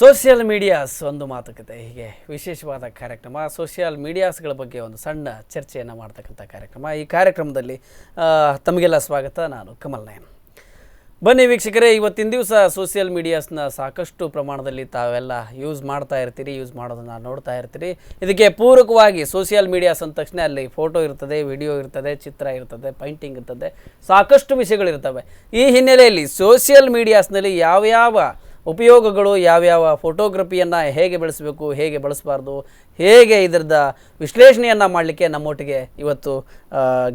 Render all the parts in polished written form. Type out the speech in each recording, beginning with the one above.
Social medias ಒಂದು ಮಾತುಕತೆ ಹೀಗೆ ವಿಶೇಷವಾದ ಕಾರ್ಯಕ್ರಮ. ಸೋಷಿಯಲ್ ಮೀಡಿಯಾಸ್ಗಳ ಬಗ್ಗೆ ಒಂದು ಸಣ್ಣ ಚರ್ಚೆಯನ್ನು ಮಾಡ್ತಕ್ಕಂಥ ಕಾರ್ಯಕ್ರಮ. ಈ ಕಾರ್ಯಕ್ರಮದಲ್ಲಿ ತಮಗೆಲ್ಲ ಸ್ವಾಗತ. ನಾನು ಕಮಲ್ ನಯನ್. ಬನ್ನಿ ವೀಕ್ಷಕರೇ, ಇವತ್ತಿನ ದಿವಸ ಸೋಷಿಯಲ್ ಮೀಡಿಯಾಸ್ನ ಸಾಕಷ್ಟು ಪ್ರಮಾಣದಲ್ಲಿ ತಾವೆಲ್ಲ ಯೂಸ್ ಮಾಡ್ತಾ ಇರ್ತೀರಿ, ಯೂಸ್ ಮಾಡೋದನ್ನು ನೋಡ್ತಾ ಇರ್ತೀರಿ. ಇದಕ್ಕೆ ಪೂರಕವಾಗಿ ಸೋಷಿಯಲ್ ಮೀಡಿಯಾಸ್ ಅಂದ ತಕ್ಷಣ ಅಲ್ಲಿ ಫೋಟೋ ಇರ್ತದೆ, ವಿಡಿಯೋ ಇರ್ತದೆ, ಚಿತ್ರ ಇರ್ತದೆ, ಪೈಂಟಿಂಗ್ ಇರ್ತದೆ, ಸಾಕಷ್ಟು ವಿಷಯಗಳಿರ್ತವೆ. ಈ ಹಿನ್ನೆಲೆಯಲ್ಲಿ ಸೋಷಿಯಲ್ ಮೀಡಿಯಾಸ್ನಲ್ಲಿ ಯಾವ್ಯಾವ ಉಪಯೋಗಗಳು, ಯಾವ್ಯಾವ ಫೋಟೋಗ್ರಫಿಯನ್ನು ಹೇಗೆ ಬೆಳೆಸಬೇಕು, ಹೇಗೆ ಬಳಸಬಾರ್ದು, ಹೇಗೆ ಇದರದ ವಿಶ್ಲೇಷಣೆಯನ್ನು ಮಾಡಲಿಕ್ಕೆ ನಮ್ಮೊಟ್ಟಿಗೆ ಇವತ್ತು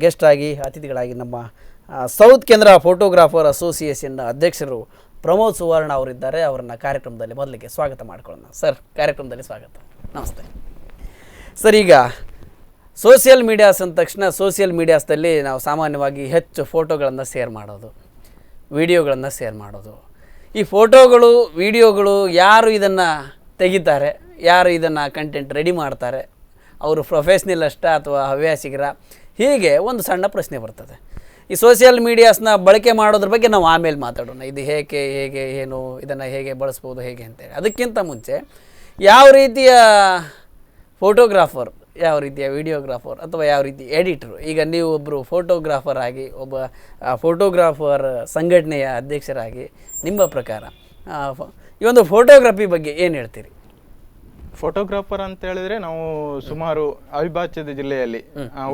ಗೆಸ್ಟಾಗಿ ಅತಿಥಿಗಳಾಗಿ ನಮ್ಮ ಸೌತ್ ಕೇಂದ್ರ ಫೋಟೋಗ್ರಾಫರ್ ಅಸೋಸಿಯೇಷನ್ನ ಅಧ್ಯಕ್ಷರು ಪ್ರಮೋದ್ ಸುವರ್ಣ ಅವರಿದ್ದಾರೆ. ಅವರನ್ನು ಕಾರ್ಯಕ್ರಮದಲ್ಲಿ ಮೊದಲಿಗೆ ಸ್ವಾಗತ ಮಾಡ್ಕೊಳ್ಳೋಣ. ಸರ್, ಕಾರ್ಯಕ್ರಮದಲ್ಲಿ ಸ್ವಾಗತ. ನಮಸ್ತೆ ಸರ್. ಈಗ ಸೋಷಿಯಲ್ ಮೀಡಿಯಾಸ್ ಅಂದ ತಕ್ಷಣ ಸೋಷಿಯಲ್ ಮೀಡಿಯಾಸ್ದಲ್ಲಿ ನಾವು ಸಾಮಾನ್ಯವಾಗಿ ಹೆಚ್ಚು ಫೋಟೋಗಳನ್ನು ಶೇರ್ ಮಾಡೋದು, ವಿಡಿಯೋಗಳನ್ನು ಶೇರ್ ಮಾಡೋದು. ಈ ಫೋಟೋಗಳು, ವಿಡಿಯೋಗಳು ಯಾರು ಇದನ್ನು ತೆಗಿತಾರೆ, ಯಾರು ಇದನ್ನು ಕಂಟೆಂಟ್ ರೆಡಿ ಮಾಡ್ತಾರೆ, ಅವರು ಪ್ರೊಫೆಷ್ನಲ್ ಅಷ್ಟ ಅಥವಾ ಹವ್ಯಾಸಿಗರ, ಹೀಗೆ ಒಂದು ಸಣ್ಣ ಪ್ರಶ್ನೆ ಬರ್ತದೆ. ಈ ಸೋಷಿಯಲ್ ಮೀಡಿಯಾಸ್ನ ಬಳಕೆ ಮಾಡೋದ್ರ ಬಗ್ಗೆ ನಾವು ಆಮೇಲೆ ಮಾತಾಡೋಣ. ಇದು ಹೇಗೆ ಏನು, ಇದನ್ನು ಹೇಗೆ ಬಳಸ್ಬೋದು, ಹೇಗೆ ಅಂತೇಳಿ. ಅದಕ್ಕಿಂತ ಮುಂಚೆ ಯಾವ ರೀತಿಯ ಫೋಟೋಗ್ರಾಫರ್, ಯಾವ ರೀತಿಯ ವಿಡಿಯೋಗ್ರಾಫರ್ ಅಥವಾ ಯಾವ ರೀತಿ ಎಡಿಟ್ರು, ಈಗ ನೀವು ಒಬ್ಬರು ಫೋಟೋಗ್ರಾಫರ್ ಆಗಿ, ಒಬ್ಬ ಫೋಟೋಗ್ರಾಫರ್ ಸಂಘಟನೆಯ ಅಧ್ಯಕ್ಷರಾಗಿ ನಿಮ್ಮ ಪ್ರಕಾರ ಈ ಒಂದು ಫೋಟೋಗ್ರಫಿ ಬಗ್ಗೆ ಏನು ಹೇಳ್ತೀರಿ? ಫೋಟೋಗ್ರಾಫರ್ ಅಂತ ಹೇಳಿದ್ರೆ ನಾವು ಸುಮಾರು ಅವಿಭಾಜ್ಯದ ಜಿಲ್ಲೆಯಲ್ಲಿ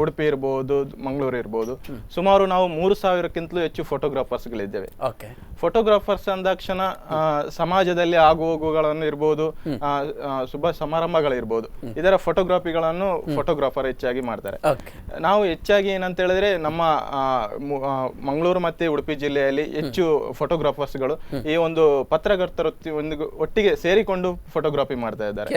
ಉಡುಪಿ ಇರ್ಬೋದು, ಮಂಗಳೂರು ಇರ್ಬೋದು, ಸುಮಾರು ನಾವು 3,000ಕ್ಕಿಂತಲೂ ಹೆಚ್ಚು ಫೋಟೋಗ್ರಾಫರ್ಸ್ಗಳಿದ್ದೇವೆ. ಓಕೆ. ಫೋಟೋಗ್ರಾಫರ್ಸ್ ಅಂದಾಕ್ಷಣ ಸಮಾಜದಲ್ಲಿ ಆಗು ಹೋಗುಗಳನ್ನು ಇರ್ಬೋದು, ಶುಭ ಸಮಾರಂಭಗಳಿರ್ಬೋದು, ಇದರ ಫೋಟೋಗ್ರಾಫಿಗಳನ್ನು ಫೋಟೋಗ್ರಾಫರ್ ಹೆಚ್ಚಾಗಿ ಮಾಡ್ತಾರೆ. ನಾವು ಹೆಚ್ಚಾಗಿ ಏನಂತ ಹೇಳಿದ್ರೆ ನಮ್ಮ ಮಂಗಳೂರು ಮತ್ತೆ ಉಡುಪಿ ಜಿಲ್ಲೆಯಲ್ಲಿ ಹೆಚ್ಚು ಫೋಟೋಗ್ರಾಫರ್ಸ್ಗಳು ಈ ಒಂದು ಪತ್ರಕರ್ತರು ಒಟ್ಟಿಗೆ ಸೇರಿಕೊಂಡು ಫೋಟೋಗ್ರಫಿ ಮಾಡ್ತಾ ಇದ್ದಾರೆ.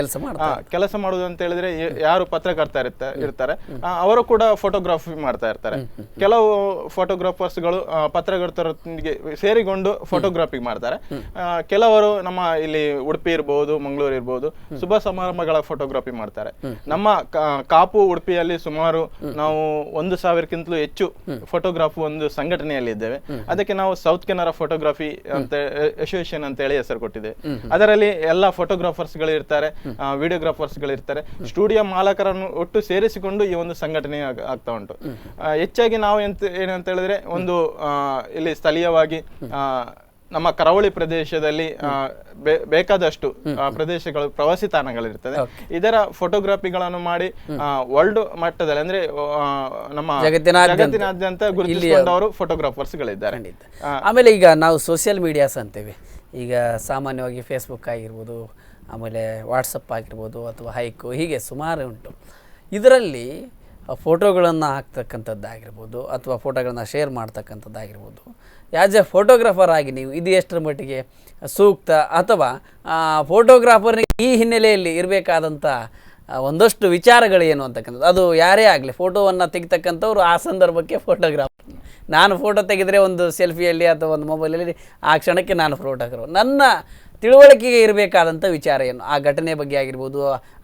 ಕೆಲಸ ಮಾಡುವುದು ಅಂತ ಹೇಳಿದ್ರೆ ಯಾರು ಪತ್ರಕರ್ತ ಇರ್ತಾರೆ ಅವರು ಕೂಡ ಫೋಟೋಗ್ರಫಿ ಮಾಡ್ತಾ ಇರ್ತಾರೆ. ಕೆಲವು ಫೋಟೋಗ್ರಾಫರ್ಸ್ಗಳು ಪತ್ರಕರ್ತರೊಂದಿಗೆ ಸೇರಿಕೊಂಡು ಫೋಟೋಗ್ರಫಿ ಮಾಡ್ತಾರೆ. ಕೆಲವರು ನಮ್ಮ ಇಲ್ಲಿ ಉಡುಪಿ ಇರ್ಬೋದು, ಮಂಗಳೂರು ಇರ್ಬೋದು, ಶುಭ ಸಮಾರಂಭಗಳ ಫೋಟೋಗ್ರಫಿ ಮಾಡ್ತಾರೆ. ನಮ್ಮ ಕಾಪು ಉಡುಪಿಯಲ್ಲಿ ಸುಮಾರು ನಾವು 1,000ಕ್ಕಿಂತಲೂ ಹೆಚ್ಚು ಫೋಟೋಗ್ರಾಫಿ ಒಂದು ಸಂಘಟನೆಯಲ್ಲಿ ಇದ್ದೇವೆ. ಅದಕ್ಕೆ ನಾವು ಸೌತ್ ಕೆನರಾ ಫೋಟೋಗ್ರಫಿ ಅಂತ ಅಸೋಸಿಯೇಷನ್ ಅಂತ ಹೇಳಿ ಹೆಸರು ಕೊಟ್ಟಿದ್ದೇವೆ. ಅದರಲ್ಲಿ ಎಲ್ಲ ಫೋಟೋಗ್ರಾಫರ್ಸ್ಗಳು ಇರ್ತಾರೆ, ವಿಡಿಯೋಗ್ರಾಫರ್ಸ್ಗಳಿರ್ತಾರೆ, ಸ್ಟುಡಿಯೋ ಮಾಲಕರನ್ನು ಒಟ್ಟು ಸೇರಿಸಿಕೊಂಡು ಈ ಒಂದು ಸಂಘಟನೆ ಆಗ್ತಾ ಉಂಟು. ಹೆಚ್ಚಾಗಿ ನಾವು ಏನಂತ ಹೇಳಿದ್ರೆ ಒಂದು ಇಲ್ಲಿ ಸ್ಥಳೀಯವಾಗಿ ನಮ್ಮ ಕರಾವಳಿ ಪ್ರದೇಶದಲ್ಲಿ ಬೇಕಾದಷ್ಟು ಪ್ರದೇಶಗಳು, ಪ್ರವಾಸಿ ತಾಣಗಳಿರ್ತದೆ. ಇದರ ಫೋಟೋಗ್ರಫಿಗಳನ್ನು ಮಾಡಿ ವರ್ಲ್ಡ್ ಮಟ್ಟದಲ್ಲಿ ಅಂದ್ರೆ ನಮ್ಮ ಜಗತ್ತಿನಾದ್ಯಂತ ಗುರುತಿಸಿಕೊಂಡವರು ಫೋಟೋಗ್ರಾಫರ್ಸ್ಗಳಿದ್ದಾರೆ. ಆಮೇಲೆ ಈಗ ನಾವು ಸೋಷಿಯಲ್ ಮೀಡಿಯಾಸ್ ಅಂತೇವೆ. ಈಗ ಸಾಮಾನ್ಯವಾಗಿ ಫೇಸ್ಬುಕ್ ಆಗಿರ್ಬೋದು, ಆಮೇಲೆ ವಾಟ್ಸಪ್ ಆಗಿರ್ಬೋದು, ಅಥವಾ ಹೈಕು, ಹೀಗೆ ಸುಮಾರು ಉಂಟು. ಇದರಲ್ಲಿ ಫೋಟೋಗಳನ್ನು ಹಾಕ್ತಕ್ಕಂಥದ್ದಾಗಿರ್ಬೋದು ಅಥವಾ ಫೋಟೋಗಳನ್ನು ಶೇರ್ ಮಾಡ್ತಕ್ಕಂಥದ್ದಾಗಿರ್ಬೋದು, ಆ್ಯಸ್ ಎ ಫೋಟೋಗ್ರಾಫರ್ ಆಗಿ ನೀವು ಇದು ಎಷ್ಟರ ಮಟ್ಟಿಗೆ ಸೂಕ್ತ, ಅಥವಾ ಫೋಟೋಗ್ರಾಫರ್ನಿಗೆ ಈ ಹಿನ್ನೆಲೆಯಲ್ಲಿ ಇರಬೇಕಾದಂಥ ಒಂದಷ್ಟು ವಿಚಾರಗಳೇನು ಅಂತಕ್ಕಂಥದ್ದು. ಅದು ಯಾರೇ ಆಗಲಿ, ಫೋಟೋವನ್ನು ತೆಗಿತಕ್ಕಂಥವ್ರು ಆ ಸಂದರ್ಭಕ್ಕೆ ಫೋಟೋಗ್ರಾಫರ್. ನಾನು ಫೋಟೋ ತೆಗೆದರೆ ಒಂದು ಸೆಲ್ಫಿಯಲ್ಲಿ ಅಥವಾ ಒಂದು ಮೊಬೈಲಲ್ಲಿ ಆ ಕ್ಷಣಕ್ಕೆ ನಾನು ಫೋಟೋಗ್ರಾಫರ್. ನನ್ನ ತಿಳುವಳಿಕೆಗೆ ಇರಬೇಕಾದಂಥ ವಿಚಾರ ಏನು, ಆ ಘಟನೆ ಬಗ್ಗೆ ಆಗಿರ್ಬೋದು,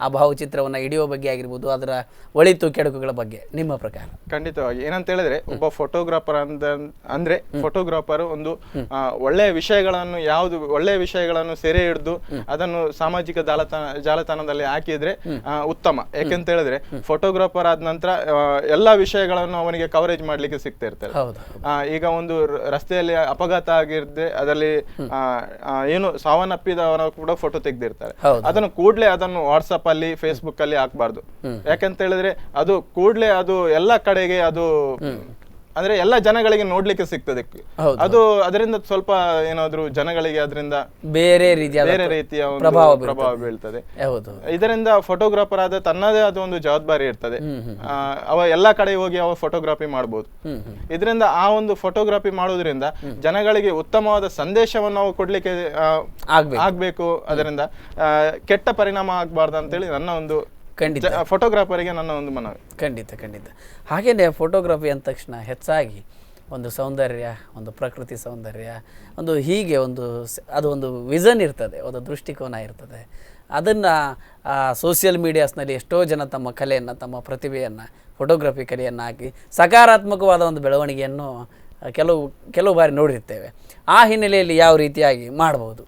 ಆ ಭಾವಚಿತ್ರವನ್ನು ಹಿಡಿಯೋ ಬಗ್ಗೆ ಆಗಿರ್ಬೋದು, ಅದರ ಒಳಿತು ಕೆಡುಕುಗಳ ಬಗ್ಗೆ ನಿಮ್ಮ ಪ್ರಕಾರ? ಖಂಡಿತವಾಗಿ ಏನಂತ ಹೇಳಿದ್ರೆ, ಒಬ್ಬ ಫೋಟೋಗ್ರಾಫರ್ ಅಂದ್ರೆ ಫೋಟೋಗ್ರಾಫರ್ ಒಂದು ಒಳ್ಳೆಯ ವಿಷಯಗಳನ್ನು ಸೆರೆ ಹಿಡಿದು ಅದನ್ನು ಸಾಮಾಜಿಕ ಜಾಲತಾಣದಲ್ಲಿ ಹಾಕಿದ್ರೆ ಉತ್ತಮ. ಯಾಕೆಂತ ಹೇಳಿದ್ರೆ ಫೋಟೋಗ್ರಾಫರ್ ಆದ ನಂತರ ಎಲ್ಲಾ ವಿಷಯಗಳನ್ನು ಅವನಿಗೆ ಕವರೇಜ್ ಮಾಡ್ಲಿಕ್ಕೆ ಸಿಗ್ತಾ ಇರ್ತಾರೆ. ಈಗ ಒಂದು ರಸ್ತೆಯಲ್ಲಿ ಅಪಘಾತ ಆಗಿರ್ದೆ, ಅದರಲ್ಲಿ ಏನು ಸಾವನ್ನಪ್ಪಿದವರ ಕೂಡ ಫೋಟೋ ತೆಗೆದಿರ್ತಾರೆ. ಅದನ್ನು ಕೂಡ್ಲೆ ಅದನ್ನು ವಾಟ್ಸಪ್ ಅಲ್ಲಿ, ಫೇಸ್ಬುಕ್ ಅಲ್ಲಿ ಹಾಕ್ಬಾರ್ದು. ಯಾಕಂತ ಹೇಳಿದ್ರೆ ಅದು ಕೂಡ್ಲೆ ಅದು ಎಲ್ಲ ಕಡೆಗೆ ಅದು ಅಂದ್ರೆ ಎಲ್ಲ ಜನಗಳಿಗೆ ನೋಡ್ಲಿಕ್ಕೆ ಸಿಗ್ತದೆ. ಅದು ಅದರಿಂದ ಸ್ವಲ್ಪ ಏನಾದ್ರು ಜನಗಳಿಗೆ ಅದರಿಂದ ಬೇರೆ ರೀತಿಯ ಪ್ರಭಾವ ಬೀಳ್ತದೆ. ಇದರಿಂದ ಫೋಟೋಗ್ರಾಫರ್ ಆದ ತನ್ನದೇ ಆದ ಒಂದು ಜವಾಬ್ದಾರಿ ಇರ್ತದೆ. ಅವ ಎಲ್ಲಾ ಕಡೆ ಹೋಗಿ ಅವ ಫೋಟೋಗ್ರಫಿ ಮಾಡ್ಬೋದು. ಇದರಿಂದ ಆ ಒಂದು ಫೋಟೋಗ್ರಫಿ ಮಾಡೋದ್ರಿಂದ ಜನಗಳಿಗೆ ಉತ್ತಮವಾದ ಸಂದೇಶವನ್ನು ನಾವು ಕೊಡ್ಲಿಕ್ಕೆ ಆಗ್ಬೇಕು. ಅದರಿಂದ ಕೆಟ್ಟ ಪರಿಣಾಮ ಆಗ್ಬಾರ್ದು ಅಂತೇಳಿ ನನ್ನ ಒಂದು ಫೋಟೋಗ್ರಾಫರಿಗೆ ನನ್ನ ಒಂದು ಮನವಿ. ಖಂಡಿತ. ಹಾಗೇನೆ ಫೋಟೋಗ್ರಫಿ ಅಂದ ತಕ್ಷಣ ಹೆಚ್ಚಾಗಿ ಒಂದು ಸೌಂದರ್ಯ, ಒಂದು ಪ್ರಕೃತಿ ಸೌಂದರ್ಯ, ಒಂದು ಹೀಗೆ ಅದು ಒಂದು ವಿಷನ್ ಇರ್ತದೆ, ಒಂದು ದೃಷ್ಟಿಕೋನ ಇರ್ತದೆ. ಅದನ್ನು ಸೋಷಿಯಲ್ ಮೀಡಿಯಾಸ್ನಲ್ಲಿ ಎಷ್ಟೋ ಜನ ತಮ್ಮ ಕಲೆಯನ್ನು, ತಮ್ಮ ಪ್ರತಿಭೆಯನ್ನು, ಫೋಟೋಗ್ರಫಿ ಕಲೆಯನ್ನು ಹಾಕಿ ಸಕಾರಾತ್ಮಕವಾದ ಒಂದು ಬೆಳವಣಿಗೆಯನ್ನು ಕೆಲವು ಬಾರಿ ನೋಡಿರ್ತೇವೆ. ಆ ಹಿನ್ನೆಲೆಯಲ್ಲಿ ಯಾವ ರೀತಿಯಾಗಿ ಮಾಡ್ಬೋದು?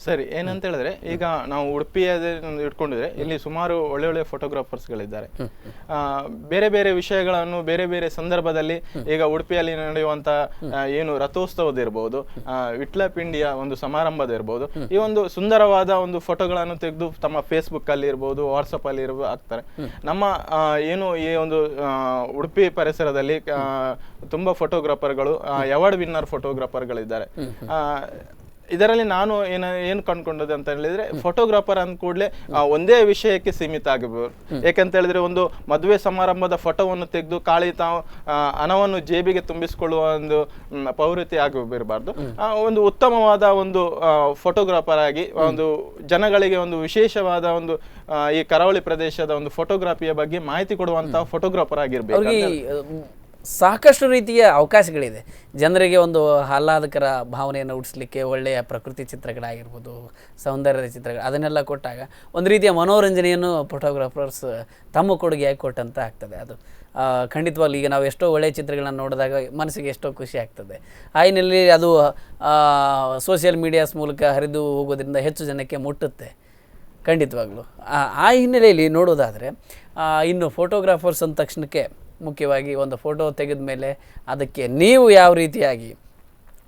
ಸರಿ, ಏನಂತ ಹೇಳಿದ್ರೆ ಈಗ ನಾವು ಉಡುಪಿಯ ಇಟ್ಕೊಂಡಿದ್ರೆ ಇಲ್ಲಿ ಸುಮಾರು ಒಳ್ಳೆ ಫೋಟೋಗ್ರಾಫರ್ಸ್ಗಳಿದ್ದಾರೆ. ಬೇರೆ ಬೇರೆ ವಿಷಯಗಳನ್ನು ಬೇರೆ ಬೇರೆ ಸಂದರ್ಭದಲ್ಲಿ ಈಗ ಉಡುಪಿಯಲ್ಲಿ ನಡೆಯುವಂತ ಏನು ರಥೋತ್ಸವದ ಇರ್ಬೋದು, ವಿಟ್ಲ ಪಿಂಡಿಯ ಒಂದು ಸಮಾರಂಭದ ಇರ್ಬೋದು, ಈ ಒಂದು ಸುಂದರವಾದ ಒಂದು ಫೋಟೋಗಳನ್ನು ತೆಗೆದು ತಮ್ಮ ಫೇಸ್ಬುಕ್ ಅಲ್ಲಿ ಇರ್ಬೋದು, ವಾಟ್ಸಪ್ ಅಲ್ಲಿ ಹಾಕ್ತಾರೆ. ನಮ್ಮ ಏನು ಈ ಒಂದು ಉಡುಪಿ ಪರಿಸರದಲ್ಲಿ ತುಂಬಾ ಫೋಟೋಗ್ರಾಫರ್ಗಳು ಅವಾರ್ಡ್ ವಿನ್ನರ್ ಫೋಟೋಗ್ರಾಫರ್ಗಳಿದ್ದಾರೆ. ಇದರಲ್ಲಿ ನಾನು ಏನು ಕಂಡುಕೊಂಡದ್ದು ಅಂತ ಹೇಳಿದ್ರೆ, ಫೋಟೋಗ್ರಾಫರ್ ಅಂದ ಕೂಡಲೇ ಒಂದೇ ವಿಷಯಕ್ಕೆ ಸೀಮಿತ ಆಗಬಹುದು. ಯಾಕಂತ ಹೇಳಿದ್ರೆ ಒಂದು ಮದುವೆ ಸಮಾರಂಭದ ಫೋಟೋವನ್ನು ತೆಗೆದು ಖಾಲಿ ತಾವು ಹಣವನ್ನು ಜೇಬಿಗೆ ತುಂಬಿಸಿಕೊಳ್ಳುವ ಒಂದು ಪ್ರವೃತ್ತಿ ಆಗಿರಬಾರ್ದು. ಒಂದು ಉತ್ತಮವಾದ ಒಂದು ಫೋಟೋಗ್ರಾಫರ್ ಆಗಿ ಒಂದು ಜನಗಳಿಗೆ ಒಂದು ವಿಶೇಷವಾದ ಒಂದು ಈ ಕರಾವಳಿ ಪ್ರದೇಶದ ಒಂದು ಫೋಟೋಗ್ರಫಿಯ ಬಗ್ಗೆ ಮಾಹಿತಿ ಕೊಡುವಂತಹ ಫೋಟೋಗ್ರಾಫರ್ ಆಗಿರ್ಬೇಕು. ಸಾಕಷ್ಟು ರೀತಿಯ ಅವಕಾಶಗಳಿದೆ ಜನರಿಗೆ ಒಂದು ಆಹ್ಲಾದಕರ ಭಾವನೆಯನ್ನು ಹುಟ್ಟಿಸ್ಲಿಕ್ಕೆ. ಒಳ್ಳೆಯ ಪ್ರಕೃತಿ ಚಿತ್ರಗಳಾಗಿರ್ಬೋದು, ಸೌಂದರ್ಯದ ಚಿತ್ರಗಳು, ಅದನ್ನೆಲ್ಲ ಕೊಟ್ಟಾಗ ಒಂದು ರೀತಿಯ ಮನೋರಂಜನೆಯನ್ನು ಫೋಟೋಗ್ರಾಫರ್ಸ್ ತಮ್ಮ ಕೊಡುಗೆಯಾಗಿ ಕೊಟ್ಟಂತ ಆಗ್ತದೆ. ಅದು ಖಂಡಿತವಾಗ್ಲೂ ಈಗ ನಾವು ಎಷ್ಟೋ ಒಳ್ಳೆಯ ಚಿತ್ರಗಳನ್ನು ನೋಡಿದಾಗ ಮನಸ್ಸಿಗೆ ಎಷ್ಟೋ ಖುಷಿ ಆಗ್ತದೆ. ಆ ಹಿನ್ನೆಲೆಯಲ್ಲಿ ಅದು ಸೋಷಿಯಲ್ ಮೀಡಿಯಾಸ್ ಮೂಲಕ ಹರಿದು ಹೋಗೋದ್ರಿಂದ ಹೆಚ್ಚು ಜನಕ್ಕೆ ಮುಟ್ಟುತ್ತೆ ಖಂಡಿತವಾಗ್ಲೂ. ಆ ಹಿನ್ನೆಲೆಯಲ್ಲಿ ನೋಡೋದಾದರೆ ಇನ್ನು ಫೋಟೋಗ್ರಾಫರ್ಸ್ ಅಂದ ತಕ್ಷಣಕ್ಕೆ ಮುಖ್ಯವಾಗಿ ಒಂದು ಫೋಟೋ ತೆಗೆದ ಮೇಲೆ ಅದಕ್ಕೆ ನೀವು ಯಾವ ರೀತಿಯಾಗಿ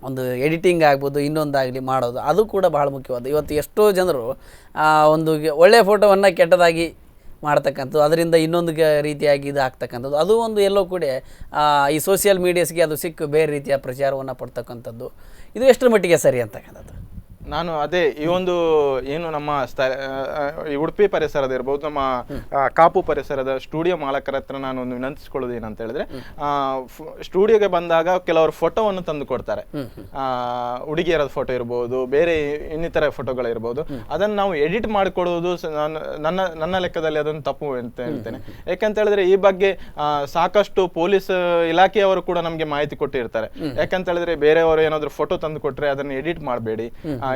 ಒಂದು ಎಡಿಟಿಂಗ್ ಆಗ್ಬೋದು, ಇನ್ನೊಂದಾಗಲಿ ಮಾಡೋದು, ಅದು ಕೂಡ ಭಾಳ ಮುಖ್ಯವಾದ. ಇವತ್ತು ಎಷ್ಟೋ ಜನರು ಒಂದು ಒಳ್ಳೆಯ ಫೋಟೋವನ್ನು ಕೆಟ್ಟದಾಗಿ ಮಾಡ್ತಕ್ಕಂಥದ್ದು, ಅದರಿಂದ ಇನ್ನೊಂದು ರೀತಿಯಾಗಿ ಇದು ಆಗ್ತಕ್ಕಂಥದ್ದು, ಅದು ಒಂದು ಎಲ್ಲೋ ಕೂಡ ಈ ಸೋಷಿಯಲ್ ಮೀಡಿಯಾಸ್ಗೆ ಅದು ಸಿಕ್ಕು ಬೇರೆ ರೀತಿಯ ಪ್ರಚಾರವನ್ನು ಪಡ್ತಕ್ಕಂಥದ್ದು, ಇದು ಎಷ್ಟರ ಮಟ್ಟಿಗೆ ಸರಿ ಅಂತಕ್ಕಂಥದ್ದು. ನಾನು ಅದೇ ಈ ಒಂದು ಏನು ನಮ್ಮ ಈ ಉಡುಪಿ ಪರಿಸರದ ಇರ್ಬೋದು, ನಮ್ಮ ಕಾಪು ಪರಿಸರದ ಸ್ಟುಡಿಯೋ ಮಾಲಕರ ಹತ್ರ ನಾನು ಒಂದು ವಿನಂತಿಸ್ಕೊಳ್ಳೋದು ಏನಂತ ಹೇಳಿದ್ರೆ, ಸ್ಟುಡಿಯೋಗೆ ಬಂದಾಗ ಕೆಲವರು ಫೋಟೋವನ್ನು ತಂದು ಕೊಡ್ತಾರೆ. ಹುಡುಗಿಯರ ಫೋಟೋ ಇರ್ಬೋದು, ಬೇರೆ ಇನ್ನಿತರ ಫೋಟೋಗಳಿರ್ಬೋದು, ಅದನ್ನು ನಾವು ಎಡಿಟ್ ಮಾಡಿಕೊಡುವುದು ನನ್ನ ಲೆಕ್ಕದಲ್ಲಿ ಅದನ್ನು ತಪ್ಪು ಅಂತ ಹೇಳ್ತೇನೆ. ಯಾಕಂತ ಹೇಳಿದ್ರೆ ಈ ಬಗ್ಗೆ ಸಾಕಷ್ಟು ಪೊಲೀಸ್ ಇಲಾಖೆಯವರು ಕೂಡ ನಮಗೆ ಮಾಹಿತಿ ಕೊಟ್ಟಿರ್ತಾರೆ. ಯಾಕಂತ ಹೇಳಿದ್ರೆ ಬೇರೆಯವರು ಏನಾದ್ರು ಫೋಟೋ ತಂದು ಕೊಟ್ರೆ ಅದನ್ನು ಎಡಿಟ್ ಮಾಡಬೇಡಿ,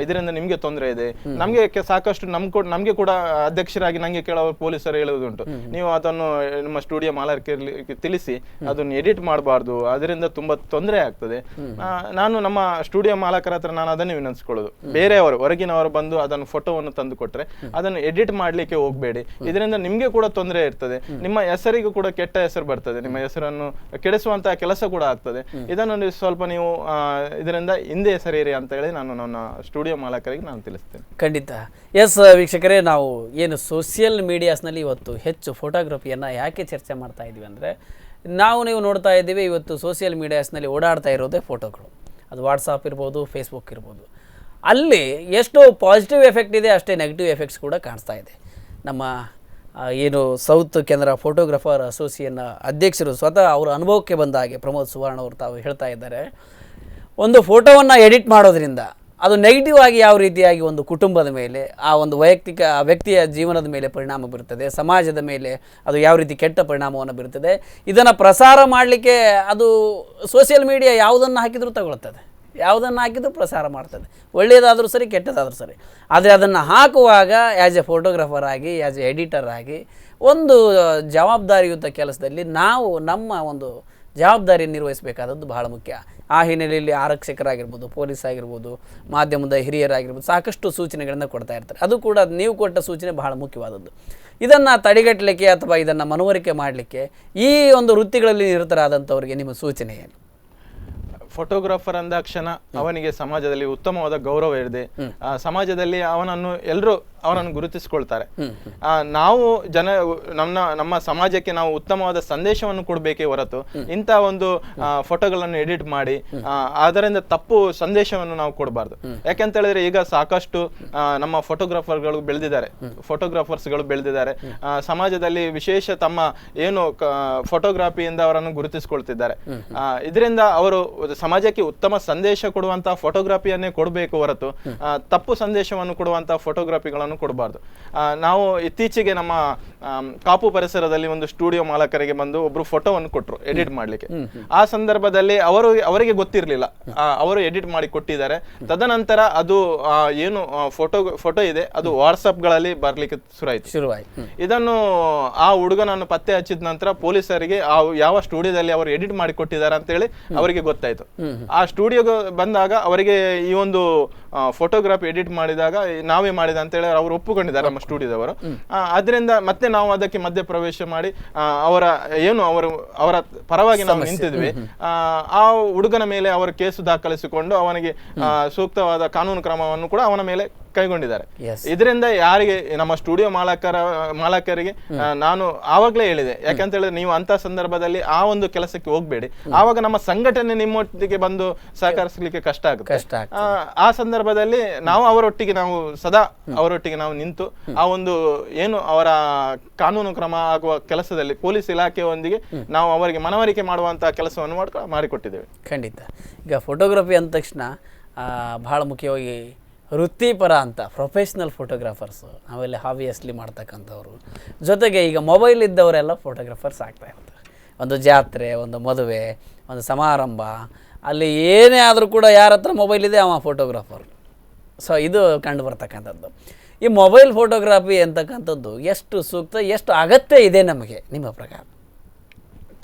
ಇದರಿಂದ ನಿಮ್ಗೆ ತೊಂದರೆ ಇದೆ. ನಮ್ಗೆ ಸಾಕಷ್ಟು ನಮ್ಗೆ ಕೂಡ ಅಧ್ಯಕ್ಷರಾಗಿ ನಂಗೆ ಕೆಲವರು ಪೊಲೀಸರು ಹೇಳುವುದುಂಟು, ನೀವು ಅದನ್ನು ನಮ್ಮ ಸ್ಟುಡಿಯೋ ಮಾಲಕರಿಗೆ ತಿಳಿಸಿ ಅದನ್ನು ಎಡಿಟ್ ಮಾಡಬಾರ್ದು, ಅದರಿಂದ ತುಂಬಾ ತೊಂದರೆ ಆಗ್ತದೆ. ನಾನು ನಮ್ಮ ಸ್ಟುಡಿಯೋ ಮಾಲಕರ ಹತ್ರ ನಾನು ಅದನ್ನೇ ವಿನಂತಿಸ್ಕೊಳ್ಳೋದು, ಬೇರೆಯವರು ಹೊರಗಿನವರು ಬಂದು ಅದನ್ನು ಫೋಟೋವನ್ನು ತಂದು ಕೊಟ್ರೆ ಅದನ್ನು ಎಡಿಟ್ ಮಾಡ್ಲಿಕ್ಕೆ ಹೋಗ್ಬೇಡಿ, ಇದರಿಂದ ನಿಮ್ಗೆ ಕೂಡ ತೊಂದರೆ ಇರ್ತದೆ, ನಿಮ್ಮ ಹೆಸರಿಗೂ ಕೂಡ ಕೆಟ್ಟ ಹೆಸರು ಬರ್ತದೆ, ನಿಮ್ಮ ಹೆಸರನ್ನು ಕೆಡಿಸುವಂತಹ ಕೆಲಸ ಕೂಡ ಆಗ್ತದೆ. ಇದನ್ನು ಸ್ವಲ್ಪ ನೀವು ಇದರಿಂದ ಹಿಂದೆ ಸರಿಯಿರಿ ಅಂತ ಹೇಳಿ ನಾನು ನನ್ನ ಸ್ಟುಡಿಯೋ ಮಾಲಕರಿಗೆ ನಾನು ತಿಳಿಸ್ತೇನೆ. ಖಂಡಿತ. ಎಸ್ ವೀಕ್ಷಕರೇ, ನಾವು ಏನು ಸೋಷಿಯಲ್ ಮೀಡಿಯಾಸ್ನಲ್ಲಿ ಇವತ್ತು ಹೆಚ್ಚು ಫೋಟೋಗ್ರಫಿಯನ್ನು ಯಾಕೆ ಚರ್ಚೆ ಮಾಡ್ತಾ ಇದ್ದೀವಿ ಅಂದರೆ, ನೀವು ನೋಡ್ತಾ ಇದ್ದೀವಿ ಇವತ್ತು ಸೋಷಿಯಲ್ ಮೀಡಿಯಾಸ್ನಲ್ಲಿ ಓಡಾಡ್ತಾ ಇರೋದೇ ಫೋಟೋಗಳು. ಅದು ವಾಟ್ಸಪ್ ಇರ್ಬೋದು, ಫೇಸ್ಬುಕ್ ಇರ್ಬೋದು. ಅಲ್ಲಿ ಎಷ್ಟು ಪಾಸಿಟಿವ್ ಎಫೆಕ್ಟ್ ಇದೆ ಅಷ್ಟೇ ನೆಗೆಟಿವ್ ಎಫೆಕ್ಟ್ಸ್ ಕೂಡ ಕಾಣಿಸ್ತಾ ಇದೆ. ನಮ್ಮ ಏನು ಸೌತ್ ಕೆನರಾ ಫೋಟೋಗ್ರಫರ್ ಅಸೋಸಿಯೇಷನ್ ಅಧ್ಯಕ್ಷರು ಸ್ವತಃ ಅವರ ಅನುಭವಕ್ಕೆ ಬಂದ ಹಾಗೆ ಪ್ರಮೋದ್ ಸುವರ್ಣ ಅವರು ತಾವು ಹೇಳ್ತಾ ಇದ್ದಾರೆ, ಒಂದು ಫೋಟೋವನ್ನು ಎಡಿಟ್ ಮಾಡೋದ್ರಿಂದ ಅದು ನೆಗೆಟಿವ್ ಆಗಿ ಯಾವ ರೀತಿಯಾಗಿ ಒಂದು ಕುಟುಂಬದ ಮೇಲೆ, ಆ ಒಂದು ವೈಯಕ್ತಿಕ ವ್ಯಕ್ತಿಯ ಜೀವನದ ಮೇಲೆ ಪರಿಣಾಮ ಬೀರುತ್ತದೆ, ಸಮಾಜದ ಮೇಲೆ ಅದು ಯಾವ ರೀತಿ ಕೆಟ್ಟ ಪರಿಣಾಮವನ್ನು ಬೀರುತ್ತದೆ. ಇದನ್ನು ಪ್ರಸಾರ ಮಾಡಲಿಕ್ಕೆ ಅದು ಸೋಷಿಯಲ್ ಮೀಡಿಯಾ ಯಾವುದನ್ನು ಹಾಕಿದರೂ ತಗೊಳ್ತದೆ, ಯಾವುದನ್ನು ಹಾಕಿದರೂ ಪ್ರಸಾರ ಮಾಡ್ತದೆ, ಒಳ್ಳೆಯದಾದರೂ ಸರಿ ಕೆಟ್ಟದಾದರೂ ಸರಿ. ಆದರೆ ಅದನ್ನು ಹಾಕುವಾಗ ಆ್ಯಸ್ ಎ ಫೋಟೋಗ್ರಾಫರ್ ಆಗಿ, ಆ್ಯಸ್ ಎ ಎಡಿಟರ್ ಆಗಿ ಒಂದು ಜವಾಬ್ದಾರಿಯುತ ಕೆಲಸದಲ್ಲಿ ನಾವು ನಮ್ಮ ಒಂದು ಜವಾಬ್ದಾರಿ ನಿರ್ವಹಿಸಬೇಕಾದದ್ದು ಬಹಳ ಮುಖ್ಯ. ಆ ಹಿನ್ನೆಲೆಯಲ್ಲಿ ಆರಕ್ಷಕರಾಗಿರ್ಬೋದು, ಪೊಲೀಸ್ ಆಗಿರ್ಬೋದು, ಮಾಧ್ಯಮದ ಹಿರಿಯರಾಗಿರ್ಬೋದು ಸಾಕಷ್ಟು ಸೂಚನೆಗಳನ್ನು ಕೊಡ್ತಾ ಇರ್ತಾರೆ. ಅದು ಕೂಡ ನೀವು ಕೊಟ್ಟ ಸೂಚನೆ ಬಹಳ ಮುಖ್ಯವಾದದ್ದು. ಇದನ್ನು ತಡೆಗಟ್ಟಲಿಕ್ಕೆ ಅಥವಾ ಇದನ್ನು ಮನವರಿಕೆ ಮಾಡಲಿಕ್ಕೆ ಈ ಒಂದು ವೃತ್ತಿಗಳಲ್ಲಿ ನಿರತರಾದಂಥವ್ರಿಗೆ ನಿಮ್ಮ ಸೂಚನೆ ಏನು? ಫೋಟೋಗ್ರಾಫರ್ ಅಂದಾಕ್ಷಣ ಅವನಿಗೆ ಸಮಾಜದಲ್ಲಿ ಉತ್ತಮವಾದ ಗೌರವ ಇದೆ. ಸಮಾಜದಲ್ಲಿ ಎಲ್ಲರೂ ಅವನನ್ನು ಗುರುತಿಸಿಕೊಳ್ತಾರೆ. ನಾವು ನಮ್ಮ ಸಮಾಜಕ್ಕೆ ನಾವು ಉತ್ತಮವಾದ ಸಂದೇಶವನ್ನು ಕೊಡಬೇಕೇ ಹೊರತು ಇಂಥ ಒಂದು ಫೋಟೋಗಳನ್ನು ಎಡಿಟ್ ಮಾಡಿ ಅದರಿಂದ ತಪ್ಪು ಸಂದೇಶವನ್ನು ನಾವು ಕೊಡಬಾರ್ದು. ಯಾಕೆಂತ ಹೇಳಿದ್ರೆ ಈಗ ಸಾಕಷ್ಟು ನಮ್ಮ ಫೋಟೋಗ್ರಾಫರ್ಗಳು ಬೆಳೆದಿದ್ದಾರೆ, ಸಮಾಜದಲ್ಲಿ ವಿಶೇಷ ತಮ್ಮ ಏನು ಫೋಟೋಗ್ರಫಿಯಿಂದ ಅವರನ್ನು ಗುರುತಿಸಿಕೊಳ್ತಿದ್ದಾರೆ. ಇದರಿಂದ ಅವರು ಸಮಾಜಕ್ಕೆ ಉತ್ತಮ ಸಂದೇಶ ಕೊಡುವಂತಹ ಫೋಟೋಗ್ರಫಿಯನ್ನೇ ಕೊಡಬೇಕು ಹೊರತು ತಪ್ಪು ಸಂದೇಶವನ್ನು ಕೊಡುವಂತಹ ಫೋಟೋಗ್ರಫಿಗಳನ್ನು ಫೋಟೋಗಳನ್ನು ಕೊಡಬಾರ್ದು. ನಾವು ಇತ್ತೀಚೆಗೆ ನಮ್ಮ ಕಾಪು ಪರಿಸರದಲ್ಲಿ ಒಂದು ಸ್ಟುಡಿಯೋ ಮಾಲಕರಿಗೆ ಬಂದು ಒಬ್ರು ಫೋಟೋವನ್ನು ಕೊಟ್ಟರು ಎಡಿಟ್ ಮಾಡ್ಲಿಕ್ಕೆ. ಆ ಸಂದರ್ಭದಲ್ಲಿ ಅವರಿಗೆ ಗೊತ್ತಿರಲಿಲ್ಲ, ಅವರು ಎಡಿಟ್ ಮಾಡಿ ಕೊಟ್ಟಿದ್ದಾರೆ. ತದನಂತರ ಅದು ಏನು ಫೋಟೋ ಇದೆ ಅದು ವಾಟ್ಸಪ್ಗಳಲ್ಲಿ ಬರ್ಲಿಕ್ಕೆ ಶುರುವಾಯಿತು. ಇದನ್ನು ಆ ಹುಡುಗನನ್ನು ಪತ್ತೆ ಹಚ್ಚಿದ ನಂತರ ಪೊಲೀಸರಿಗೆ ಯಾವ ಸ್ಟುಡಿಯೋದಲ್ಲಿ ಅವರು ಎಡಿಟ್ ಮಾಡಿ ಕೊಟ್ಟಿದ್ದಾರೆ ಅಂತ ಹೇಳಿ ಅವರಿಗೆ ಗೊತ್ತಾಯ್ತು. ಆ ಸ್ಟುಡಿಯೋಗೆ ಬಂದಾಗ ಅವರಿಗೆ ಈ ಒಂದು ಫೋಟೋಗ್ರಾಫಿ ಎಡಿಟ್ ಮಾಡಿದಾಗ ನಾವೇ ಮಾಡಿದ ಅಂತ ಹೇಳಿ ಅವರು ಒಪ್ಪುಕೊಂಡಿದ್ದಾರೆ ನಮ್ಮ ಸ್ಟುಡಿಯೋದವರು. ಅದರಿಂದ ಮತ್ತೆ ನಾವು ಅದಕ್ಕೆ ಮಧ್ಯ ಪ್ರವೇಶ ಮಾಡಿ ಅವರ ಪರವಾಗಿ ನಾವು ನಿಂತಿದ್ವಿ. ಆ ಹುಡುಗನ ಮೇಲೆ ಅವರು ಕೇಸು ದಾಖಲಿಸಿಕೊಂಡು ಅವನಿಗೆ ಸೂಕ್ತವಾದ ಕಾನೂನು ಕ್ರಮವನ್ನು ಕೂಡ ಅವನ ಮೇಲೆ ಕೈಗೊಂಡಿದ್ದಾರೆ. ಇದರಿಂದ ಯಾರಿಗೆ ನಮ್ಮ ಸ್ಟುಡಿಯೋ ಮಾಲಕರಿಗೆ ನಾನು ಆವಾಗಲೇ ಹೇಳಿದೆ, ಯಾಕಂತ ಹೇಳಿದ್ರೆ ನೀವು ಅಂತ ಸಂದರ್ಭದಲ್ಲಿ ಆ ಒಂದು ಕೆಲಸಕ್ಕೆ ಹೋಗ್ಬೇಡಿ, ಆವಾಗ ನಮ್ಮ ಸಂಘಟನೆ ನಿಮ್ಮೊಟ್ಟಿಗೆ ಬಂದು ಸಹಕರಿಸಲಿಕ್ಕೆ ಕಷ್ಟ ಆಗುತ್ತೆ. ಆ ಸಂದರ್ಭದಲ್ಲಿ ನಾವು ಸದಾ ಅವರೊಟ್ಟಿಗೆ ನಾವು ನಿಂತು ಆ ಒಂದು ಏನು ಅವರ ಕಾನೂನು ಕ್ರಮ ಆಗುವ ಕೆಲಸದಲ್ಲಿ ಪೊಲೀಸ್ ಇಲಾಖೆಯೊಂದಿಗೆ ನಾವು ಅವರಿಗೆ ಮನವರಿಕೆ ಮಾಡುವಂತಹ ಕೆಲಸವನ್ನು ಮಾಡಿಕೊಟ್ಟಿದ್ದೇವೆ. ಖಂಡಿತ. ಈಗ ಫೋಟೋಗ್ರಫಿ ಅಂದ ತಕ್ಷಣ ಬಹಳ ಮುಖ್ಯವಾಗಿ ವೃತ್ತಿಪರ ಅಂತ ಪ್ರೊಫೆಷ್ನಲ್ ಫೋಟೋಗ್ರಾಫರ್ಸು, ನಾವೆಲ್ಲ ಹಾಬಿಯಸ್ಲಿ ಮಾಡ್ತಕ್ಕಂಥವ್ರು, ಜೊತೆಗೆ ಈಗ ಮೊಬೈಲ್ ಇದ್ದವರೆಲ್ಲ ಫೋಟೋಗ್ರಾಫರ್ಸ್ ಆಗ್ತಾ ಇರ್ತಾರೆ. ಒಂದು ಜಾತ್ರೆ, ಒಂದು ಮದುವೆ, ಒಂದು ಸಮಾರಂಭ, ಅಲ್ಲಿ ಏನೇ ಆದರೂ ಕೂಡ ಯಾರ ಹತ್ರ ಮೊಬೈಲ್ ಇದೆ ಅವ ಫೋಟೋಗ್ರಾಫರ್. ಸೊ ಇದು ಕಂಡು ಬರ್ತಕ್ಕಂಥದ್ದು. ಈ ಮೊಬೈಲ್ ಫೋಟೋಗ್ರಫಿ ಅಂತಕ್ಕಂಥದ್ದು ಎಷ್ಟು ಸೂಕ್ತ, ಎಷ್ಟು ಅಗತ್ಯ ಇದೆ ನಮಗೆ ನಿಮ್ಮ ಪ್ರಕಾರ?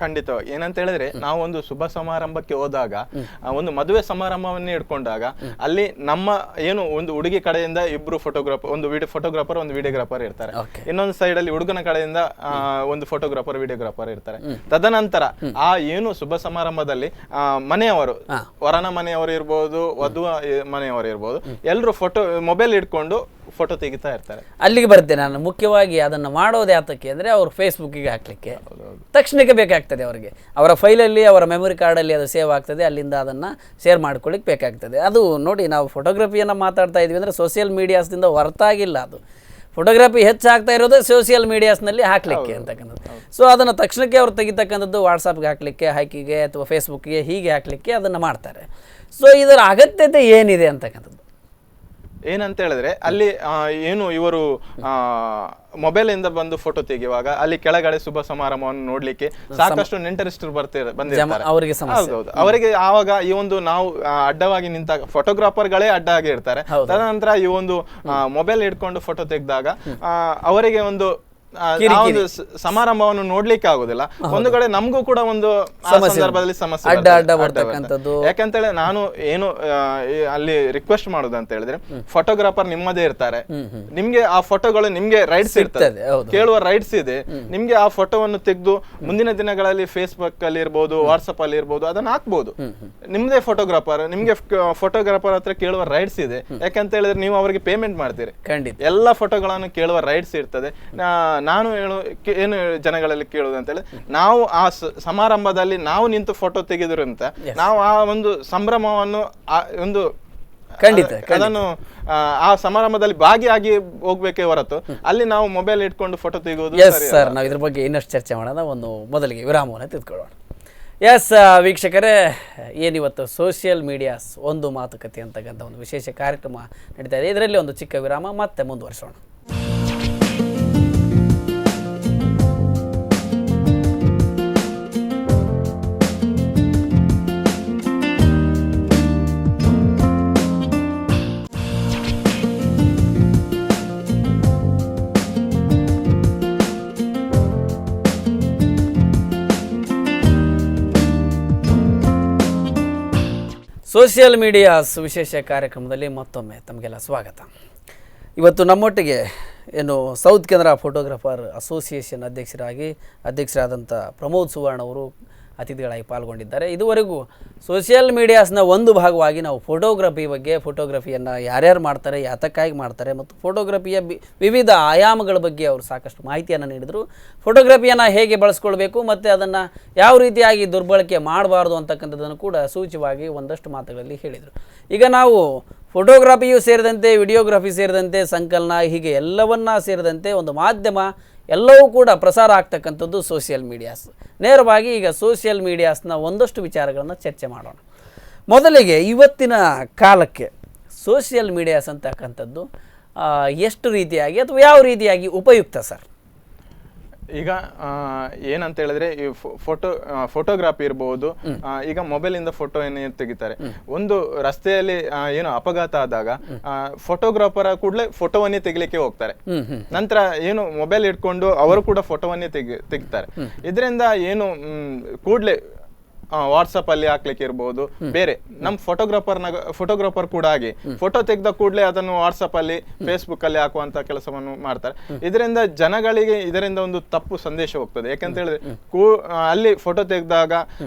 ಖಂಡಿತವಾಗಿ. ಏನಂತ ಹೇಳಿದ್ರೆ ನಾವು ಒಂದು ಶುಭ ಸಮಾರಂಭಕ್ಕೆ ಹೋದಾಗ, ಒಂದು ಮದುವೆ ಸಮಾರಂಭವನ್ನೇ ಇಟ್ಕೊಂಡಾಗ ಅಲ್ಲಿ ನಮ್ಮ ಏನು ಒಂದು ಹುಡುಗಿ ಕಡೆಯಿಂದ ಇಬ್ರು ಫೋಟೋಗ್ರಾಫರ್, ಒಂದು ಫೋಟೋಗ್ರಾಫರ್ ಒಂದು ವಿಡಿಯೋಗ್ರಾಫರ್ ಇರ್ತಾರೆ. ಇನ್ನೊಂದು ಸೈಡ್ ಅಲ್ಲಿ ಹುಡುಗನ ಕಡೆಯಿಂದ ಒಂದು ಫೋಟೋಗ್ರಾಫರ್ ವಿಡಿಯೋಗ್ರಾಫರ್ ಇರ್ತಾರೆ. ತದನಂತರ ಆ ಏನು ಶುಭ ಸಮಾರಂಭದಲ್ಲಿ ಮನೆಯವರು, ವರನ ಮನೆಯವರು ಇರ್ಬೋದು, ವಧುವ ಮನೆಯವರು ಇರ್ಬೋದು, ಎಲ್ಲರೂ ಮೊಬೈಲ್ ಇಟ್ಕೊಂಡು ಫೋಟೋ ತೆಗಿತಾ ಇರ್ತಾರೆ. ಅಲ್ಲಿಗೆ ಬರ್ತೇನೆ ನಾನು. ಮುಖ್ಯವಾಗಿ ಅದನ್ನು ಮಾಡೋದು ಯಾತಕ್ಕೆ ಅಂದರೆ ಅವರು ಫೇಸ್ಬುಕ್ಕಿಗೆ ಹಾಕಲಿಕ್ಕೆ ತಕ್ಷಣಕ್ಕೆ ಬೇಕಾಗ್ತದೆ ಅವರಿಗೆ. ಅವರ ಫೈಲಲ್ಲಿ, ಅವರ ಮೆಮೊರಿ ಕಾರ್ಡಲ್ಲಿ ಅದು ಸೇವ್ ಆಗ್ತದೆ, ಅಲ್ಲಿಂದ ಅದನ್ನು ಶೇರ್ ಮಾಡ್ಕೊಳ್ಳಿಕ್ಕೆ ಬೇಕಾಗ್ತದೆ. ಅದು ನೋಡಿ, ನಾವು ಫೋಟೋಗ್ರಫಿಯನ್ನು ಮಾತಾಡ್ತಾ ಇದ್ವಿ ಅಂದರೆ ಸೋಷಿಯಲ್ ಮೀಡಿಯಾಸ್ದಿಂದ ಹೊರತಾಗಿಲ್ಲ. ಅದು ಫೋಟೋಗ್ರಫಿ ಹೆಚ್ಚಾಗ್ತಾ ಇರೋದು ಸೋಷಿಯಲ್ ಮೀಡಿಯಾಸ್ನಲ್ಲಿ ಹಾಕಲಿಕ್ಕೆ ಅಂತಕ್ಕಂಥದ್ದು. ಸೊ ಅದನ್ನು ತಕ್ಷಣಕ್ಕೆ ಅವ್ರು ತೆಗಿತಕ್ಕಂಥದ್ದು ವಾಟ್ಸಪ್ಗೆ ಹಾಕಲಿಕ್ಕೆ, ಹೈಕಿಗೆ ಅಥವಾ ಫೇಸ್ಬುಕ್ಗೆ ಹೀಗೆ ಹಾಕಲಿಕ್ಕೆ ಅದನ್ನು ಮಾಡ್ತಾರೆ. ಸೊ ಇದರ ಅಗತ್ಯತೆ ಏನಿದೆ ಅಂತಕ್ಕಂಥದ್ದು ಏನಂತ ಹೇಳಿದ್ರೆ, ಅಲ್ಲಿ ಏನು ಇವರು ಮೊಬೈಲ್ ಇಂದ ಬಂದು ಫೋಟೋ ತೆಗೆಯುವಾಗ ಅಲ್ಲಿ ಕೆಳಗಡೆ ಶುಭ ಸಮಾರಂಭವನ್ನು ನೋಡ್ಲಿಕ್ಕೆ ಸಾಕಷ್ಟು ನೆಂಟರಿಸ್ಟರು ಬಂದಿರ್ತಾರೆ. ಅವರಿಗೆ ಆವಾಗ ಈ ಒಂದು ನಾವು ಅಡ್ಡವಾಗಿ ನಿಂತಾಗ ಫೋಟೋಗ್ರಾಫರ್ಗಳೇ ಅಡ್ಡ ಆಗಿ ಇರ್ತಾರೆ. ತದನಂತರ ಈ ಒಂದು ಮೊಬೈಲ್ ಇಟ್ಕೊಂಡು ಫೋಟೋ ತೆಗೆದಾಗ ಅವರಿಗೆ ಒಂದು ಸಮಾರಂಭವನ್ನು ನೋಡ್ಲಿಕ್ಕೆ ಆಗುದಿಲ್ಲ. ಒಂದು ಕಡೆ ನಮಗೂ ಕೂಡ ಒಂದು ಸಂದರ್ಭದಲ್ಲಿ ಸಮಸ್ಯೆ. ಯಾಕಂತೇಳಿ ನಾನು ಏನು ಅಲ್ಲಿ ರಿಕ್ವೆಸ್ಟ್ ಮಾಡುದು ಅಂತ ಹೇಳಿದ್ರೆ, ಫೋಟೋಗ್ರಾಫರ್ ನಿಮ್ಮದೇ ಇರ್ತಾರೆ, ನಿಮ್ಗೆ ಆ ಫೋಟೋಗಳು ನಿಮ್ಗೆ ರೈಟ್ಸ್ ಇರ್ತದೆ, ಕೇಳುವ ರೈಟ್ಸ್ ಇದೆ. ನಿಮ್ಗೆ ಆ ಫೋಟೋವನ್ನು ತೆಗೆದು ಮುಂದಿನ ದಿನಗಳಲ್ಲಿ ಫೇಸ್ಬುಕ್ ಅಲ್ಲಿ ಇರ್ಬೋದು, ವಾಟ್ಸಪ್ ಅಲ್ಲಿ ಇರ್ಬೋದು, ಅದನ್ನ ಹಾಕ್ಬಹುದು. ನಿಮ್ದೇ ಫೋಟೋಗ್ರಾಫರ್, ನಿಮ್ಗೆ ಫೋಟೋಗ್ರಾಫರ್ ಹತ್ರ ಕೇಳುವ ರೈಟ್ಸ್ ಇದೆ. ಯಾಕಂತ ಹೇಳಿದ್ರೆ ನೀವು ಅವರಿಗೆ ಪೇಮೆಂಟ್ ಮಾಡ್ತೀರಿ. ಎಲ್ಲ ಫೋಟೋಗಳನ್ನು ಕೇಳುವ ರೈಟ್ಸ್ ಇರ್ತದೆ. ನಾನು ಏನು ಜನಗಳಲ್ಲಿ ಕೇಳುವುದು ಅಂತ ಹೇಳಿ, ನಾವು ಆ ಸಮಾರಂಭದಲ್ಲಿ ನಾವು ನಿಂತು ಫೋಟೋ ತೆಗೆದ್ರಂತ ನಾವು ಆ ಒಂದು ಸಂಭ್ರಮವನ್ನು ಒಂದು ಅದನ್ನು ಆ ಸಮಾರಂಭದಲ್ಲಿ ಭಾಗಿಯಾಗಿ ಹೋಗ್ಬೇಕೇ ಹೊರತು ಅಲ್ಲಿ ನಾವು ಮೊಬೈಲ್ ಇಟ್ಕೊಂಡು ಫೋಟೋ ತೆಗೆಯೋದು ಸರ್. ನಾವು ಇದ್ರ ಬಗ್ಗೆ ಇನ್ನಷ್ಟು ಚರ್ಚೆ ಮಾಡೋಣ. ಒಂದು ಮೊದಲಿಗೆ ವಿರಾಮವನ್ನು ತೆಗೆದುಕೊಳ್ಳೋಣ. ಎಸ್ ವೀಕ್ಷಕರೇ, ಏನಿವತ್ತು ಸೋಷಿಯಲ್ ಮೀಡಿಯಾಸ್ ಒಂದು ಮಾತುಕತೆ ಅಂತಕ್ಕಂಥ ಒಂದು ವಿಶೇಷ ಕಾರ್ಯಕ್ರಮ ನಡೀತಾ ಇದೆ. ಇದರಲ್ಲಿ ಒಂದು ಚಿಕ್ಕ ವಿರಾಮ, ಮತ್ತೆ ಮುಂದುವರಿಸೋಣ. ಸೋಷಿಯಲ್ ಮೀಡಿಯಾಸ್ ವಿಶೇಷ ಕಾರ್ಯಕ್ರಮದಲ್ಲಿ ಮತ್ತೊಮ್ಮೆ ತಮಗೆಲ್ಲ ಸ್ವಾಗತ. ಇವತ್ತು ನಮ್ಮೊಟ್ಟಿಗೆ ಏನು ಸೌತ್ ಕೇಂದ್ರ ಫೋಟೋಗ್ರಾಫರ್ ಅಸೋಸಿಯೇಷನ್ ಅಧ್ಯಕ್ಷರಾದಂಥ ಪ್ರಮೋದ್ ಸುವರ್ಣ ಅವರು ಅತಿಥಿಗಳಾಗಿ ಪಾಲ್ಗೊಂಡಿದ್ದಾರೆ. ಇದುವರೆಗೂ ಸೋಷಿಯಲ್ ಮೀಡಿಯಾಸ್ನ ಒಂದು ಭಾಗವಾಗಿ ನಾವು ಫೋಟೋಗ್ರಫಿ ಬಗ್ಗೆ, ಫೋಟೋಗ್ರಫಿಯನ್ನು ಯಾರ್ಯಾರು ಮಾಡ್ತಾರೆ, ಯಾತಕ್ಕಾಗಿ ಮಾಡ್ತಾರೆ, ಮತ್ತು ಫೋಟೋಗ್ರಫಿಯ ವಿವಿಧ ಆಯಾಮಗಳ ಬಗ್ಗೆ ಅವರು ಸಾಕಷ್ಟು ಮಾಹಿತಿಯನ್ನು ನೀಡಿದರು. ಫೋಟೋಗ್ರಫಿಯನ್ನು ಹೇಗೆ ಬಳಸ್ಕೊಳ್ಬೇಕು ಮತ್ತು ಅದನ್ನು ಯಾವ ರೀತಿಯಾಗಿ ದುರ್ಬಳಕೆ ಮಾಡಬಾರ್ದು ಅಂತಕ್ಕಂಥದ್ದನ್ನು ಕೂಡ ಸೂಚ್ಯವಾಗಿ ಒಂದಷ್ಟು ಮಾತುಗಳಲ್ಲಿ ಹೇಳಿದರು. ಈಗ ನಾವು ಫೋಟೋಗ್ರಫಿಯೂ ಸೇರಿದಂತೆ, ವಿಡಿಯೋಗ್ರಫಿ ಸೇರಿದಂತೆ, ಸಂಕಲನ, ಹೀಗೆ ಎಲ್ಲವನ್ನ ಸೇರಿದಂತೆ ಒಂದು ಮಾಧ್ಯಮ ಎಲ್ಲವೂ ಕೂಡ ಪ್ರಸಾರ ಆಗ್ತಕ್ಕಂಥದ್ದು ಸೋಷಿಯಲ್ ಮೀಡಿಯಾಸ್. ನೇರವಾಗಿ ಈಗ ಸೋಷಿಯಲ್ ಮೀಡಿಯಾಸ್ನ ಒಂದಷ್ಟು ವಿಚಾರಗಳನ್ನು ಚರ್ಚೆ ಮಾಡೋಣ. ಮೊದಲಿಗೆ ಇವತ್ತಿನ ಕಾಲಕ್ಕೆ ಸೋಷಿಯಲ್ ಮೀಡಿಯಾಸ್ ಅಂತಕ್ಕಂಥದ್ದು ಎಷ್ಟು ರೀತಿಯಾಗಿ ಅಥವಾ ಯಾವ ರೀತಿಯಾಗಿ ಉಪಯುಕ್ತ ಸರ್? ಈಗ ಏನಂತ ಹೇಳಿದ್ರೆ ಈ ಫೋಟೋಗ್ರಾಫಿ ಇರಬಹುದು. ಈಗ ಮೊಬೈಲ್ ಇಂದ ಫೋಟೋ ಏನು ತೆಗಿತಾರೆ, ಒಂದು ರಸ್ತೆಯಲ್ಲಿ ಏನು ಅಪಘಾತ ಆದಾಗ ಫೋಟೋಗ್ರಾಫರ್ ಕೂಡಲೇ ಫೋಟೋವನ್ನೇ ತೆಗಿಲಿಕ್ಕೆ ಹೋಗ್ತಾರೆ. ನಂತರ ಏನು ಮೊಬೈಲ್ ಇಟ್ಕೊಂಡು ಅವರು ಕೂಡ ಫೋಟೋವನ್ನೇ ತೆಗಿತಾರೆ. ಇದರಿಂದ ಏನು ಕೂಡಲೇ ವಾಟ್ಸಪ್ ಅಲ್ಲಿ ಹಾಕ್ಲಿಕ್ಕೆ ಇರ್ಬೋದು. ಬೇರೆ ನಮ್ ಫೋಟೋಗ್ರಾಫರ್ ಕೂಡ ಆಗಿ ಫೋಟೋ ತೆಗೆದ ಕೂಡಲೇ ಅದನ್ನು ವಾಟ್ಸಪ್ ಅಲ್ಲಿ ಫೇಸ್ಬುಕ್ ಅಲ್ಲಿ ಹಾಕುವಂತ ಕೆಲಸವನ್ನು ಮಾಡ್ತಾರೆ. ಇದರಿಂದ ಜನಗಳಿಗೆ ಇದರಿಂದ ಒಂದು ತಪ್ಪು ಸಂದೇಶ ಹೋಗ್ತದೆ. ಯಾಕಂತ ಹೇಳಿದ್ರೆ ಅಲ್ಲಿ ಫೋಟೋ ತೆಗೆದಾಗ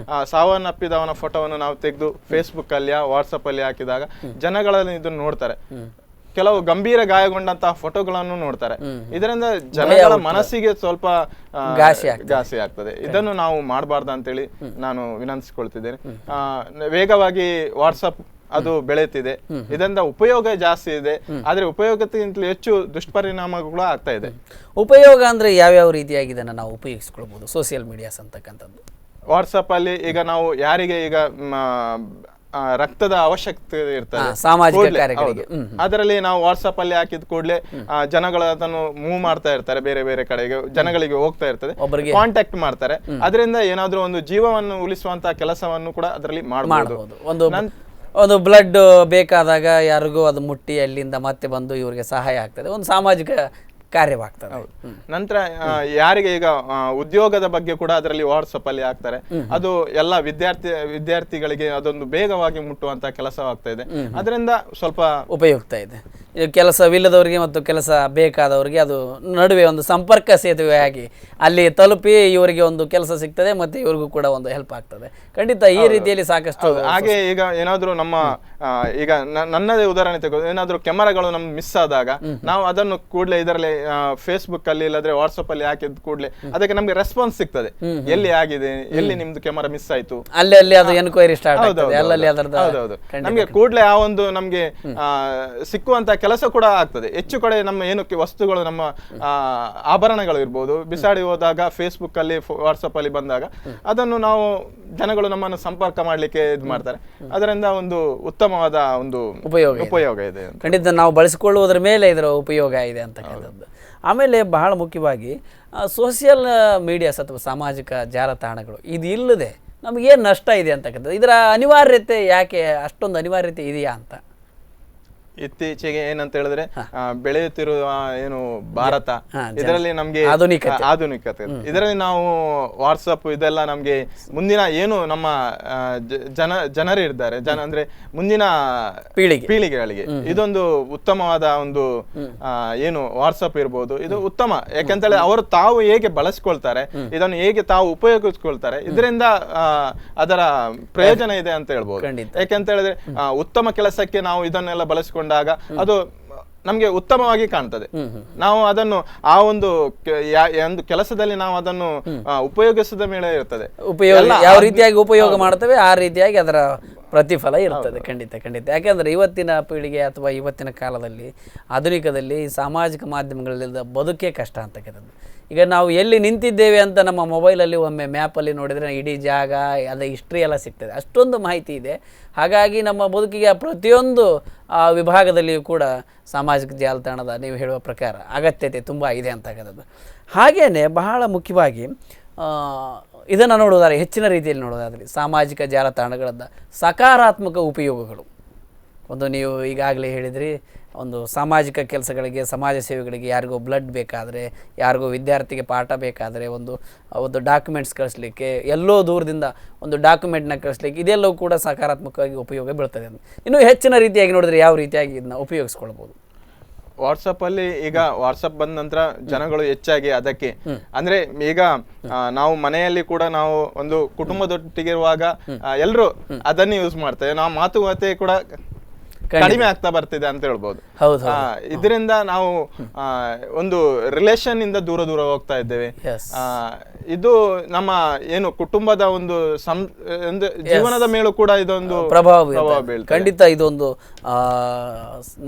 ಸಾವನ್ನಪ್ಪಿದವನ ಫೋಟೋವನ್ನು ನಾವು ತೆಗೆದು ಫೇಸ್ಬುಕ್ ಅಲ್ಲಿ ವಾಟ್ಸಪ್ ಅಲ್ಲಿ ಹಾಕಿದಾಗ ಜನಗಳನ್ನು ಇದನ್ನು ನೋಡ್ತಾರೆ. ಕೆಲವು ಗಂಭೀರ ಗಾಯಗೊಂಡಂತಹ ಫೋಟೋಗಳನ್ನು ನೋಡ್ತಾರೆ. ಇದರಿಂದ ಜನಗಳ ಮನಸ್ಸಿಗೆ ಸ್ವಲ್ಪ ಘಾಸಿ ಆಗ್ತದೆ. ಇದನ್ನು ನಾವು ಮಾಡಬಾರ್ದು ಅಂತೇಳಿ ನಾನು ವಿನಂತಿಸಿಕೊಳ್ತಿದ್ದೇನೆ. ವೇಗವಾಗಿ ವಾಟ್ಸಪ್ ಅದು ಬೆಳೆಯುತ್ತಿದೆ, ಇದರಿಂದ ಉಪಯೋಗ ಜಾಸ್ತಿ ಇದೆ, ಆದ್ರೆ ಉಪಯೋಗಕ್ಕಿಂತಲೂ ಹೆಚ್ಚು ದುಷ್ಪರಿಣಾಮಗಳು ಆಗ್ತಾ ಇದೆ. ಉಪಯೋಗ ಅಂದ್ರೆ ಯಾವ್ಯಾವ ರೀತಿಯಾಗಿ ಇದನ್ನ ನಾವು ಉಪಯೋಗಿಸ್ಕೊಳ್ಬಹುದು ಸೋಷಿಯಲ್ ಮೀಡಿಯಾಸ್ ಅಂತಕ್ಕಂಥದ್ದು? ವಾಟ್ಸಪ್ ಅಲ್ಲಿ ಈಗ ನಾವು ಯಾರಿಗೆ ಈಗ ರಕ್ತದ ಅವಶ್ಯಕತೆ ಇರ್ತದೆ ಸಾಮಾಜಿಕ ಕಾರ್ಯಗಳಿಗೆ, ಅದರಲ್ಲಿ ನಾವು ವಾಟ್ಸಪ್ ಅಲ್ಲಿ ಹಾಕಿದ ಕೂಡಲೇ ಜನಗಳು ಅದನ್ನು ಮೂವ್ ಮಾಡ್ತಾ ಇರ್ತಾರೆ, ಬೇರೆ ಬೇರೆ ಕಡೆಗೆ ಜನಗಳಿಗೆ ಹೋಗ್ತಾ ಇರ್ತದೆ, ಕಾಂಟ್ಯಾಕ್ಟ್ ಮಾಡ್ತಾರೆ. ಅದರಿಂದ ಏನಾದ್ರೂ ಒಂದು ಜೀವವನ್ನು ಉಳಿಸುವಂತಹ ಕೆಲಸವನ್ನು ಕೂಡ ಅದರಲ್ಲಿ ಮಾಡಬಹುದು. ಒಂದು ಬ್ಲಡ್ ಬೇಕಾದಾಗ ಯಾರಿಗೂ ಅದು ಮುಟ್ಟಿ ಅಲ್ಲಿಂದ ಮತ್ತೆ ಬಂದು ಇವರಿಗೆ ಸಹಾಯ ಆಗ್ತದೆ, ಒಂದು ಸಾಮಾಜಿಕ ಕಾರ್ಯವಾಗ್ತದೆ. ನಂತರ ಯಾರಿಗೆ ಈಗ ಉದ್ಯೋಗದ ಬಗ್ಗೆ ಕೂಡ ಅದರಲ್ಲಿ ವಾಟ್ಸಪ್ ಅಲ್ಲಿ ಹಾಕ್ತಾರೆ. ಅದು ಎಲ್ಲ ವಿದ್ಯಾರ್ಥಿಗಳಿಗೆ ಅದೊಂದು ಬೇಗವಾಗಿ ಮುಟ್ಟುವಂತ ಕೆಲಸವಾಗ್ತಾ ಇದೆ. ಅದರಿಂದ ಸ್ವಲ್ಪ ಉಪಯುಕ್ತ ಇದೆ. ಕೆಲಸವಿಲ್ಲದವರಿಗೆ ಮತ್ತು ಕೆಲಸ ಬೇಕಾದವರಿಗೆ ಅದು ನಡುವೆ ಒಂದು ಸಂಪರ್ಕ ಸೇತುವೆ ಆಗಿ ಅಲ್ಲಿ ತಲುಪಿ ಇವರಿಗೆ ಒಂದು ಕೆಲಸ ಸಿಗ್ತದೆ ಮತ್ತೆ ಇವ್ರಿಗೂ ಕೂಡ ಒಂದು ಹೆಲ್ಪ್ ಆಗ್ತದೆ. ಖಂಡಿತ ಈ ರೀತಿಯಲ್ಲಿ ಸಾಕಷ್ಟು. ಹಾಗೆ ಈಗ ಏನಾದ್ರು ನಮ್ಮ ಈಗ ನನ್ನದೇ ಉದಾಹರಣೆ ತೆಗೆದು ಏನಾದ್ರು ಕ್ಯಾಮರಾಗಳು ನಮ್ಗೆ ಮಿಸ್ ಆದಾಗ ನಾವು ಅದನ್ನು ಕೂಡಲೇ ಇದರಲ್ಲಿ ಫೇಸ್ಬುಕ್ ಅಲ್ಲಿ ಇಲ್ಲದ್ರೆ ವಾಟ್ಸಪ್ ಅಲ್ಲಿ ಹಾಕಿದ ಕೂಡಲೇ ಅದಕ್ಕೆ ನಮ್ಗೆ ರೆಸ್ಪಾನ್ಸ್ ಸಿಗ್ತದೆ, ಎಲ್ಲಿ ಆಗಿದೆ, ಎಲ್ಲಿ ನಿಮ್ದು ಕ್ಯಾಮರಾ ಮಿಸ್ ಆಯ್ತು, ಅಲ್ಲಿ ಅದು ಎನ್ಕ್ವೈರಿ ಸ್ಟಾರ್ಟ್ ಆಗ್ತದೆ. ಹೌದೌದು, ನಮ್ಗೆ ಕೂಡಲೇ ಆ ಒಂದು ನಮ್ಗೆ ಸಿಕ್ಕುವಂತ ಕೆಲಸ ಕೂಡ ಆಗ್ತದೆ. ಹೆಚ್ಚು ಕಡೆ ನಮ್ಮ ಏನು ವಸ್ತುಗಳು, ನಮ್ಮ ಆಭರಣಗಳು ಇರ್ಬೋದು, ಬಿಸಾಡಿ ಹೋದಾಗ ಫೇಸ್ಬುಕ್ ಅಲ್ಲಿ ವಾಟ್ಸಪ್ ಅಲ್ಲಿ ಬಂದಾಗ ಅದನ್ನು ನಾವು ಜನಗಳು ನಮ್ಮನ್ನು ಸಂಪರ್ಕ ಮಾಡ್ಲಿಕ್ಕೆ ಇದು ಮಾಡ್ತಾರೆ. ಅದರಿಂದ ಒಂದು ಉತ್ತಮವಾದ ಒಂದು ಉಪಯೋಗ ಇದೆ. ಖಂಡಿತ ನಾವು ಬಳಸಿಕೊಳ್ಳುವುದರ ಮೇಲೆ ಇದರ ಉಪಯೋಗ ಇದೆ ಅಂತಕ್ಕಂಥದ್ದು. ಆಮೇಲೆ ಬಹಳ ಮುಖ್ಯವಾಗಿ ಸೋಷಿಯಲ್ ಮೀಡಿಯಾಸ್ ಅಥವಾ ಸಾಮಾಜಿಕ ಜಾಲತಾಣಗಳು ಇದು ಇಲ್ಲದೆ ನಮಗೇನು ನಷ್ಟ ಇದೆ ಅಂತಕ್ಕಂಥದ್ದು, ಇದರ ಅನಿವಾರ್ಯತೆ ಯಾಕೆ ಅಷ್ಟೊಂದು ಅನಿವಾರ್ಯತೆ ಇದೆಯಾ ಅಂತ? ಇತ್ತೀಚೆಗೆ ಏನಂತ ಹೇಳಿದ್ರೆ ಬೆಳೆಯುತ್ತಿರುವ ಏನು ಭಾರತ, ಇದರಲ್ಲಿ ನಮ್ಗೆ ಆಧುನಿಕತೆ, ಇದರಲ್ಲಿ ನಾವು ವಾಟ್ಸಪ್ ಇದೆಲ್ಲ ನಮ್ಗೆ ಮುಂದಿನ ಏನು ನಮ್ಮ ಜನರು ಇದ್ದಾರೆ, ಅಂದ್ರೆ ಮುಂದಿನ ಪೀಳಿಗೆಗಳಿಗೆ ಇದೊಂದು ಉತ್ತಮವಾದ ಒಂದು ಏನು ವಾಟ್ಸಪ್ ಇರ್ಬೋದು, ಇದು ಉತ್ತಮ. ಯಾಕಂತೇಳಿ ಅವರು ತಾವು ಹೇಗೆ ಬಳಸ್ಕೊಳ್ತಾರೆ, ಇದನ್ನು ಹೇಗೆ ತಾವು ಉಪಯೋಗಿಸ್ಕೊಳ್ತಾರೆ, ಇದರಿಂದ ಅದರ ಪ್ರಯೋಜನ ಇದೆ ಅಂತ ಹೇಳ್ಬೋದು. ಯಾಕಂತ ಹೇಳಿದ್ರೆ ಉತ್ತಮ ಕೆಲಸಕ್ಕೆ ನಾವು ಇದನ್ನೆಲ್ಲ ಬಳಸಿಕೊಂಡು ಅದು ನಮ್ಗೆ ಉತ್ತಮವಾಗಿ ಕಾಣ್ತದೆ. ನಾವು ಅದನ್ನು ಆ ಒಂದು ಕೆಲಸದಲ್ಲಿ ನಾವು ಅದನ್ನು ಉಪಯೋಗಿಸಿದ ಮೇಲೆ ಇರ್ತದೆ. ಯಾವ ರೀತಿಯಾಗಿ ಉಪಯೋಗ ಮಾಡ್ತೇವೆ ಆ ರೀತಿಯಾಗಿ ಅದರ ಪ್ರತಿಫಲ ಇರ್ತದೆ. ಖಂಡಿತ. ಯಾಕೆಂದ್ರೆ ಇವತ್ತಿನ ಪೀಳಿಗೆ ಅಥವಾ ಇವತ್ತಿನ ಕಾಲದಲ್ಲಿ ಆಧುನಿಕದಲ್ಲಿ ಸಾಮಾಜಿಕ ಮಾಧ್ಯಮಗಳಿಂದ ಬದುಕೇ ಕಷ್ಟ ಅಂತಕ್ಕಂಥದ್ದು. ಈಗ ನಾವು ಎಲ್ಲಿ ನಿಂತಿದ್ದೇವೆ ಅಂತ ನಮ್ಮ ಮೊಬೈಲಲ್ಲಿ ಒಮ್ಮೆ ಮ್ಯಾಪಲ್ಲಿ ನೋಡಿದರೆ ಇಡೀ ಜಾಗ, ಅದರ ಹಿಸ್ಟ್ರಿ ಎಲ್ಲ ಸಿಗ್ತದೆ, ಅಷ್ಟೊಂದು ಮಾಹಿತಿ ಇದೆ. ಹಾಗಾಗಿ ನಮ್ಮ ಬದುಕಿಗೆ ಪ್ರತಿಯೊಂದು ವಿಭಾಗದಲ್ಲಿಯೂ ಕೂಡ ಸಾಮಾಜಿಕ ಜಾಲತಾಣದ ನೀವು ಹೇಳುವ ಪ್ರಕಾರ ಅಗತ್ಯತೆ ತುಂಬ ಇದೆ ಅಂತಕ್ಕಂಥದ್ದು. ಹಾಗೆಯೇ ಬಹಳ ಮುಖ್ಯವಾಗಿ ಇದನ್ನು ನೋಡೋದಾದರೆ, ಹೆಚ್ಚಿನ ರೀತಿಯಲ್ಲಿ ನೋಡೋದಾದರೆ ಸಾಮಾಜಿಕ ಜಾಲತಾಣಗಳದ್ದು ಸಕಾರಾತ್ಮಕ ಉಪಯೋಗಗಳು. ಒಂದು ನೀವು ಈಗಾಗಲೇ ಹೇಳಿದ್ರಿ, ಒಂದು ಸಾಮಾಜಿಕ ಕೆಲಸಗಳಿಗೆ, ಸಮಾಜ ಸೇವೆಗಳಿಗೆ, ಯಾರಿಗೋ ಬ್ಲಡ್ ಬೇಕಾದರೆ, ಯಾರಿಗೋ ವಿದ್ಯಾರ್ಥಿಗೆ ಪಾಠ ಬೇಕಾದರೆ, ಒಂದು ಡಾಕ್ಯುಮೆಂಟ್ಸ್ ಕಳಿಸ್ಲಿಕ್ಕೆ, ಎಲ್ಲೋ ದೂರದಿಂದ ಒಂದು ಡಾಕ್ಯುಮೆಂಟ್ನ ಕಳಿಸ್ಲಿಕ್ಕೆ, ಇದೆಲ್ಲವೂ ಕೂಡ ಸಕಾರಾತ್ಮಕವಾಗಿ ಉಪಯೋಗ ಬೀಳ್ತದೆ. ಇನ್ನು ಹೆಚ್ಚಿನ ರೀತಿಯಾಗಿ ನೋಡಿದ್ರೆ ಯಾವ ರೀತಿಯಾಗಿ ಇದನ್ನ ಉಪಯೋಗಿಸ್ಕೊಳ್ಬೋದು? ವಾಟ್ಸಪ್ ಅಲ್ಲಿ ಈಗ ವಾಟ್ಸಪ್ ಬಂದ ನಂತರ ಜನಗಳು ಹೆಚ್ಚಾಗಿ ಅದಕ್ಕೆ ಅಂದ್ರೆ ಈಗ ನಾವು ಮನೆಯಲ್ಲಿ ಕೂಡ ನಾವು ಒಂದು ಕುಟುಂಬದೊಟ್ಟಿಗಿರುವಾಗ ಎಲ್ಲರೂ ಅದನ್ನೇ ಯೂಸ್ ಮಾಡ್ತೇವೆ. ನಾವು ಮಾತುಕತೆ ಕೂಡ ಕಡಿಮೆ ಆಗ್ತಾ ಬರ್ತಿದೆ ಅಂತ ಹೇಳ್ಬೋದು. ಇದರಿಂದ ನಾವು ಒಂದು ರಿಲೇಷನ್ ಇಂದ ದೂರ ಹೋಗ್ತಾ ಇದ್ದೇವೆ. ಇದು ನಮ್ಮ ಏನು ಕುಟುಂಬದ ಒಂದು ಜೀವನದ ಮೇಲೂ ಕೂಡ ಇದೊಂದು ಪ್ರಭಾವ ಬೀಳ್ತದೆ. ಖಂಡಿತ ಇದೊಂದು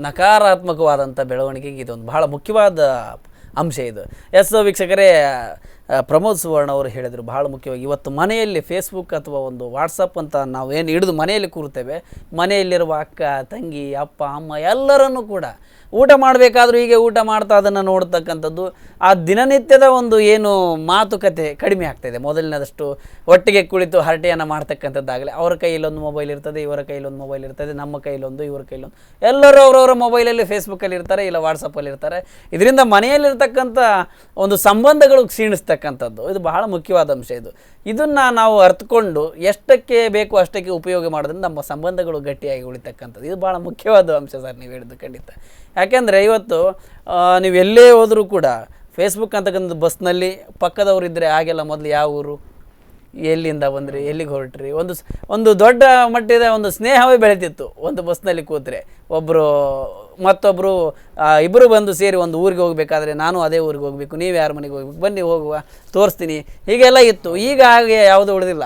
ನಕಾರಾತ್ಮಕವಾದಂಥ ಬೆಳವಣಿಗೆಗೆ ಇದೊಂದು ಬಹಳ ಮುಖ್ಯವಾದ ಅಂಶ ಇದು. ವೀಕ್ಷಕರೇ, ಪ್ರಮೋದ್ ಸುವರ್ಣ ಅವರು ಹೇಳಿದರು ಬಹಳ ಮುಖ್ಯವಾಗಿ, ಇವತ್ತು ಮನೆಯಲ್ಲಿ ಫೇಸ್ಬುಕ್ ಅಥವಾ ಒಂದು ವಾಟ್ಸಪ್ ಅಂತ ನಾವು ಏನು ಹಿಡಿದು ಮನೆಯಲ್ಲಿ ಕೂರ್ತೇವೆ, ಮನೆಯಲ್ಲಿರುವ ಅಕ್ಕ, ತಂಗಿ, ಅಪ್ಪ, ಅಮ್ಮ ಎಲ್ಲರನ್ನೂ ಕೂಡ ಊಟ ಮಾಡಬೇಕಾದ್ರೂ ಹೀಗೆ ಊಟ ಮಾಡ್ತಾ ಅದನ್ನು ನೋಡ್ತಕ್ಕಂಥದ್ದು, ಆ ದಿನನಿತ್ಯದ ಒಂದು ಏನು ಮಾತುಕತೆ ಕಡಿಮೆ ಆಗ್ತಾಯಿದೆ. ಮೊದಲಿನದಷ್ಟು ಒಟ್ಟಿಗೆ ಕುಳಿತು ಹರಟೆಯನ್ನು ಮಾಡ್ತಕ್ಕಂಥದ್ದಾಗಲಿ, ಅವರ ಕೈಯಲ್ಲೊಂದು ಮೊಬೈಲ್ ಇರ್ತದೆ, ಇವರ ಕೈಯಲ್ಲೊಂದು ಮೊಬೈಲ್ ಇರ್ತದೆ, ನಮ್ಮ ಕೈಲೊಂದು, ಇವರ ಕೈಲೊಂದು, ಎಲ್ಲರೂ ಅವರವರ ಮೊಬೈಲಲ್ಲಿ ಫೇಸ್ಬುಕ್ಕಲ್ಲಿ ಇರ್ತಾರೆ, ಇಲ್ಲ ವಾಟ್ಸಪ್ಪಲ್ಲಿ ಇರ್ತಾರೆ. ಇದರಿಂದ ಮನೆಯಲ್ಲಿರ್ತಕ್ಕಂಥ ಒಂದು ಸಂಬಂಧಗಳು ಕ್ಷೀಣಿಸ್ತಕ್ಕಂಥದ್ದು, ಇದು ಬಹಳ ಮುಖ್ಯವಾದ ಅಂಶ. ಇದನ್ನು ನಾವು ಅರ್ಥಕೊಂಡು ಎಷ್ಟಕ್ಕೆ ಬೇಕು ಅಷ್ಟಕ್ಕೆ ಉಪಯೋಗ ಮಾಡೋದ್ರಿಂದ ನಮ್ಮ ಸಂಬಂಧಗಳು ಗಟ್ಟಿಯಾಗಿ ಉಳಿತಕ್ಕಂಥದ್ದು, ಇದು ಭಾಳ ಮುಖ್ಯವಾದ ಅಂಶ ಸರ್ ನೀವು ಹೇಳಿದ್ದು ಖಂಡಿತ. ಯಾಕೆಂದರೆ ಇವತ್ತು ನೀವು ಎಲ್ಲೇ ಹೋದರೂ ಕೂಡ ಫೇಸ್ಬುಕ್ ಅಂತಕ್ಕಂಥದ್ದು ಬಸ್ನಲ್ಲಿ ಪಕ್ಕದವರು ಇದ್ದರೆ, ಹಾಗೆಲ್ಲ ಮೊದಲು ಯಾವ ಊರು, ಎಲ್ಲಿಂದ ಬಂದ್ರಿ, ಎಲ್ಲಿಗೆ ಹೊರಟ್ರಿ, ಒಂದು ದೊಡ್ಡ ಮಟ್ಟದ ಒಂದು ಸ್ನೇಹವೇ ಬೆಳೀತಿತ್ತು. ಒಂದು ಬಸ್ನಲ್ಲಿ ಕೂತ್ರೆ ಒಬ್ಬರು ಮತ್ತೊಬ್ಬರು ಇಬ್ಬರು ಬಂದು ಸೇರಿ ಒಂದು ಊರಿಗೆ ಹೋಗಬೇಕಾದ್ರೆ, ನಾನು ಅದೇ ಊರಿಗೆ ಹೋಗಬೇಕು, ನೀವು ಯಾರ ಮನೆಗೆ ಹೋಗ್ಬೇಕು, ಬನ್ನಿ ಹೋಗುವ, ತೋರಿಸ್ತೀನಿ, ಹೀಗೆಲ್ಲ ಇತ್ತು. ಈಗ ಹಾಗೆ ಯಾವುದೂ ಉಳಿದಿಲ್ಲ.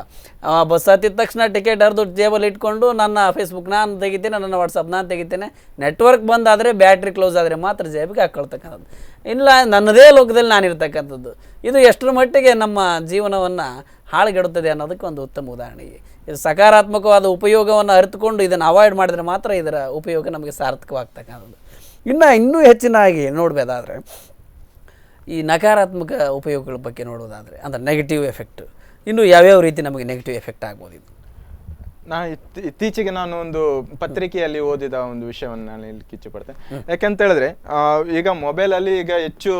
ಬಸ್ ಹತ್ತಿದ ತಕ್ಷಣ ಟಿಕೆಟ್ ಹರಿದು ಜೇಬಲ್ಲಿ ಇಟ್ಕೊಂಡು ನನ್ನ ಫೇಸ್ಬುಕ್ ನಾನು ತೆಗಿತೇನೆ, ನನ್ನ ವಾಟ್ಸಪ್ ನಾನು ತೆಗಿತೇನೆ, ನೆಟ್ವರ್ಕ್ ಬಂದಾದರೆ, ಬ್ಯಾಟ್ರಿ ಕ್ಲೋಸ್ ಆದರೆ ಮಾತ್ರ ಜೇಬಿಗೆ ಹಾಕ್ಕೊಳ್ತಕ್ಕಂಥದ್ದು, ಇಲ್ಲ ನನ್ನದೇ ಲೋಕದಲ್ಲಿ ನಾನಿರ್ತಕ್ಕಂಥದ್ದು. ಇದು ಎಷ್ಟರ ಮಟ್ಟಿಗೆ ನಮ್ಮ ಜೀವನವನ್ನು ಹಾಳುಗೆಡುತ್ತದೆ ಅನ್ನೋದಕ್ಕೆ ಒಂದು ಉತ್ತಮ ಉದಾಹರಣೆ. ಇದು ಸಕಾರಾತ್ಮಕವಾದ ಉಪಯೋಗವನ್ನು ಅರಿತುಕೊಂಡು ಇದನ್ನು ಅವಾಯ್ಡ್ ಮಾಡಿದರೆ ಮಾತ್ರ ಇದರ ಉಪಯೋಗ ನಮಗೆ ಸಾರ್ಥಕವಾಗ್ತಕ್ಕಂಥದ್ದು. ಇನ್ನೂ ಹೆಚ್ಚಿನಾಗಿ ನೋಡಬೇಕಾದ್ರೆ ಈ ನಕಾರಾತ್ಮಕ ಉಪಯೋಗಗಳ ಬಗ್ಗೆ ನೋಡೋದಾದರೆ, ಅಂದರೆ ನೆಗೆಟಿವ್ ಎಫೆಕ್ಟ್, ಇನ್ನು ಯಾವ್ಯಾವ ರೀತಿ ನಮಗೆ ನೆಗೆಟಿವ್ ಎಫೆಕ್ಟ್ ಆಗ್ಬೋದು? ಇದು ಇತ್ತೀಚೆಗೆ ನಾನು ಒಂದು ಪತ್ರಿಕೆಯಲ್ಲಿ ಓದಿದ ಒಂದು ವಿಷಯವನ್ನು ನಾನು ಇಲ್ಲಿ ಕಿಚ್ಚುಪಡ್ತೇನೆ. ಯಾಕಂತ ಹೇಳಿದ್ರೆ ಈಗ ಮೊಬೈಲಲ್ಲಿ ಈಗ ಹೆಚ್ಚು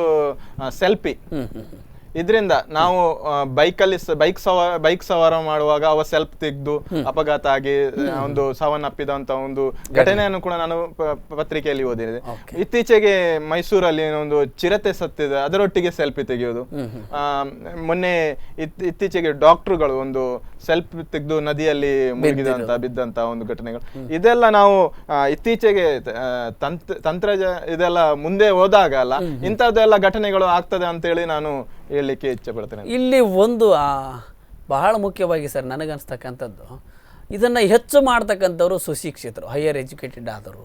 ಸೆಲ್ಫಿ, ಇದರಿಂದ ನಾವು ಬೈಕ್ ಸವಾರ ಮಾಡುವಾಗ ಅವ ಸೆಲ್ಫ್ ತೆಗೆದು ಅಪಘಾತ ಆಗಿ ಒಂದು ಸಾವನ್ನಪ್ಪಿದಂತ ಒಂದು ಘಟನೆಯನ್ನು ಕೂಡ ನಾನು ಪತ್ರಿಕೆಯಲ್ಲಿ ಓದಿದೆ. ಇತ್ತೀಚೆಗೆ ಮೈಸೂರಲ್ಲಿ ಒಂದು ಚಿರತೆ ಸತ್ತಿದೆ, ಅದರೊಟ್ಟಿಗೆ ಸೆಲ್ಫಿ ತೆಗೆಯೋದು. ಮೊನ್ನೆ ಇತ್ತೀಚೆಗೆ ಡಾಕ್ಟರ್ಗಳು ಒಂದು ಸೆಲ್ಫಿ ತೆಗೆದು ನದಿಯಲ್ಲಿ ಬಿದ್ದಂತ ಒಂದು ಘಟನೆಗಳು, ಇದೆಲ್ಲ ನಾವು ಇತ್ತೀಚೆಗೆ ಇದೆಲ್ಲ ಮುಂದೆ ಹೋದಾಗ ಅಲ್ಲ ಇಂಥದ್ದೆಲ್ಲ ಘಟನೆಗಳು ಆಗ್ತದೆ ಅಂತೇಳಿ ನಾನು ಹೇಳಲಿಕ್ಕೆ ಇಚ್ಛೆ ಪಡ್ತೇನೆ. ಇಲ್ಲಿ ಒಂದು ಬಹಳ ಮುಖ್ಯವಾಗಿ ಸರ್ ನನಗನ್ಸ್ತಕ್ಕಂಥದ್ದು, ಇದನ್ನು ಹೆಚ್ಚು ಮಾಡ್ತಕ್ಕಂಥವ್ರು ಸುಶಿಕ್ಷಿತರು, ಹೈಯರ್ ಎಜುಕೇಟೆಡ್ ಆದವರು,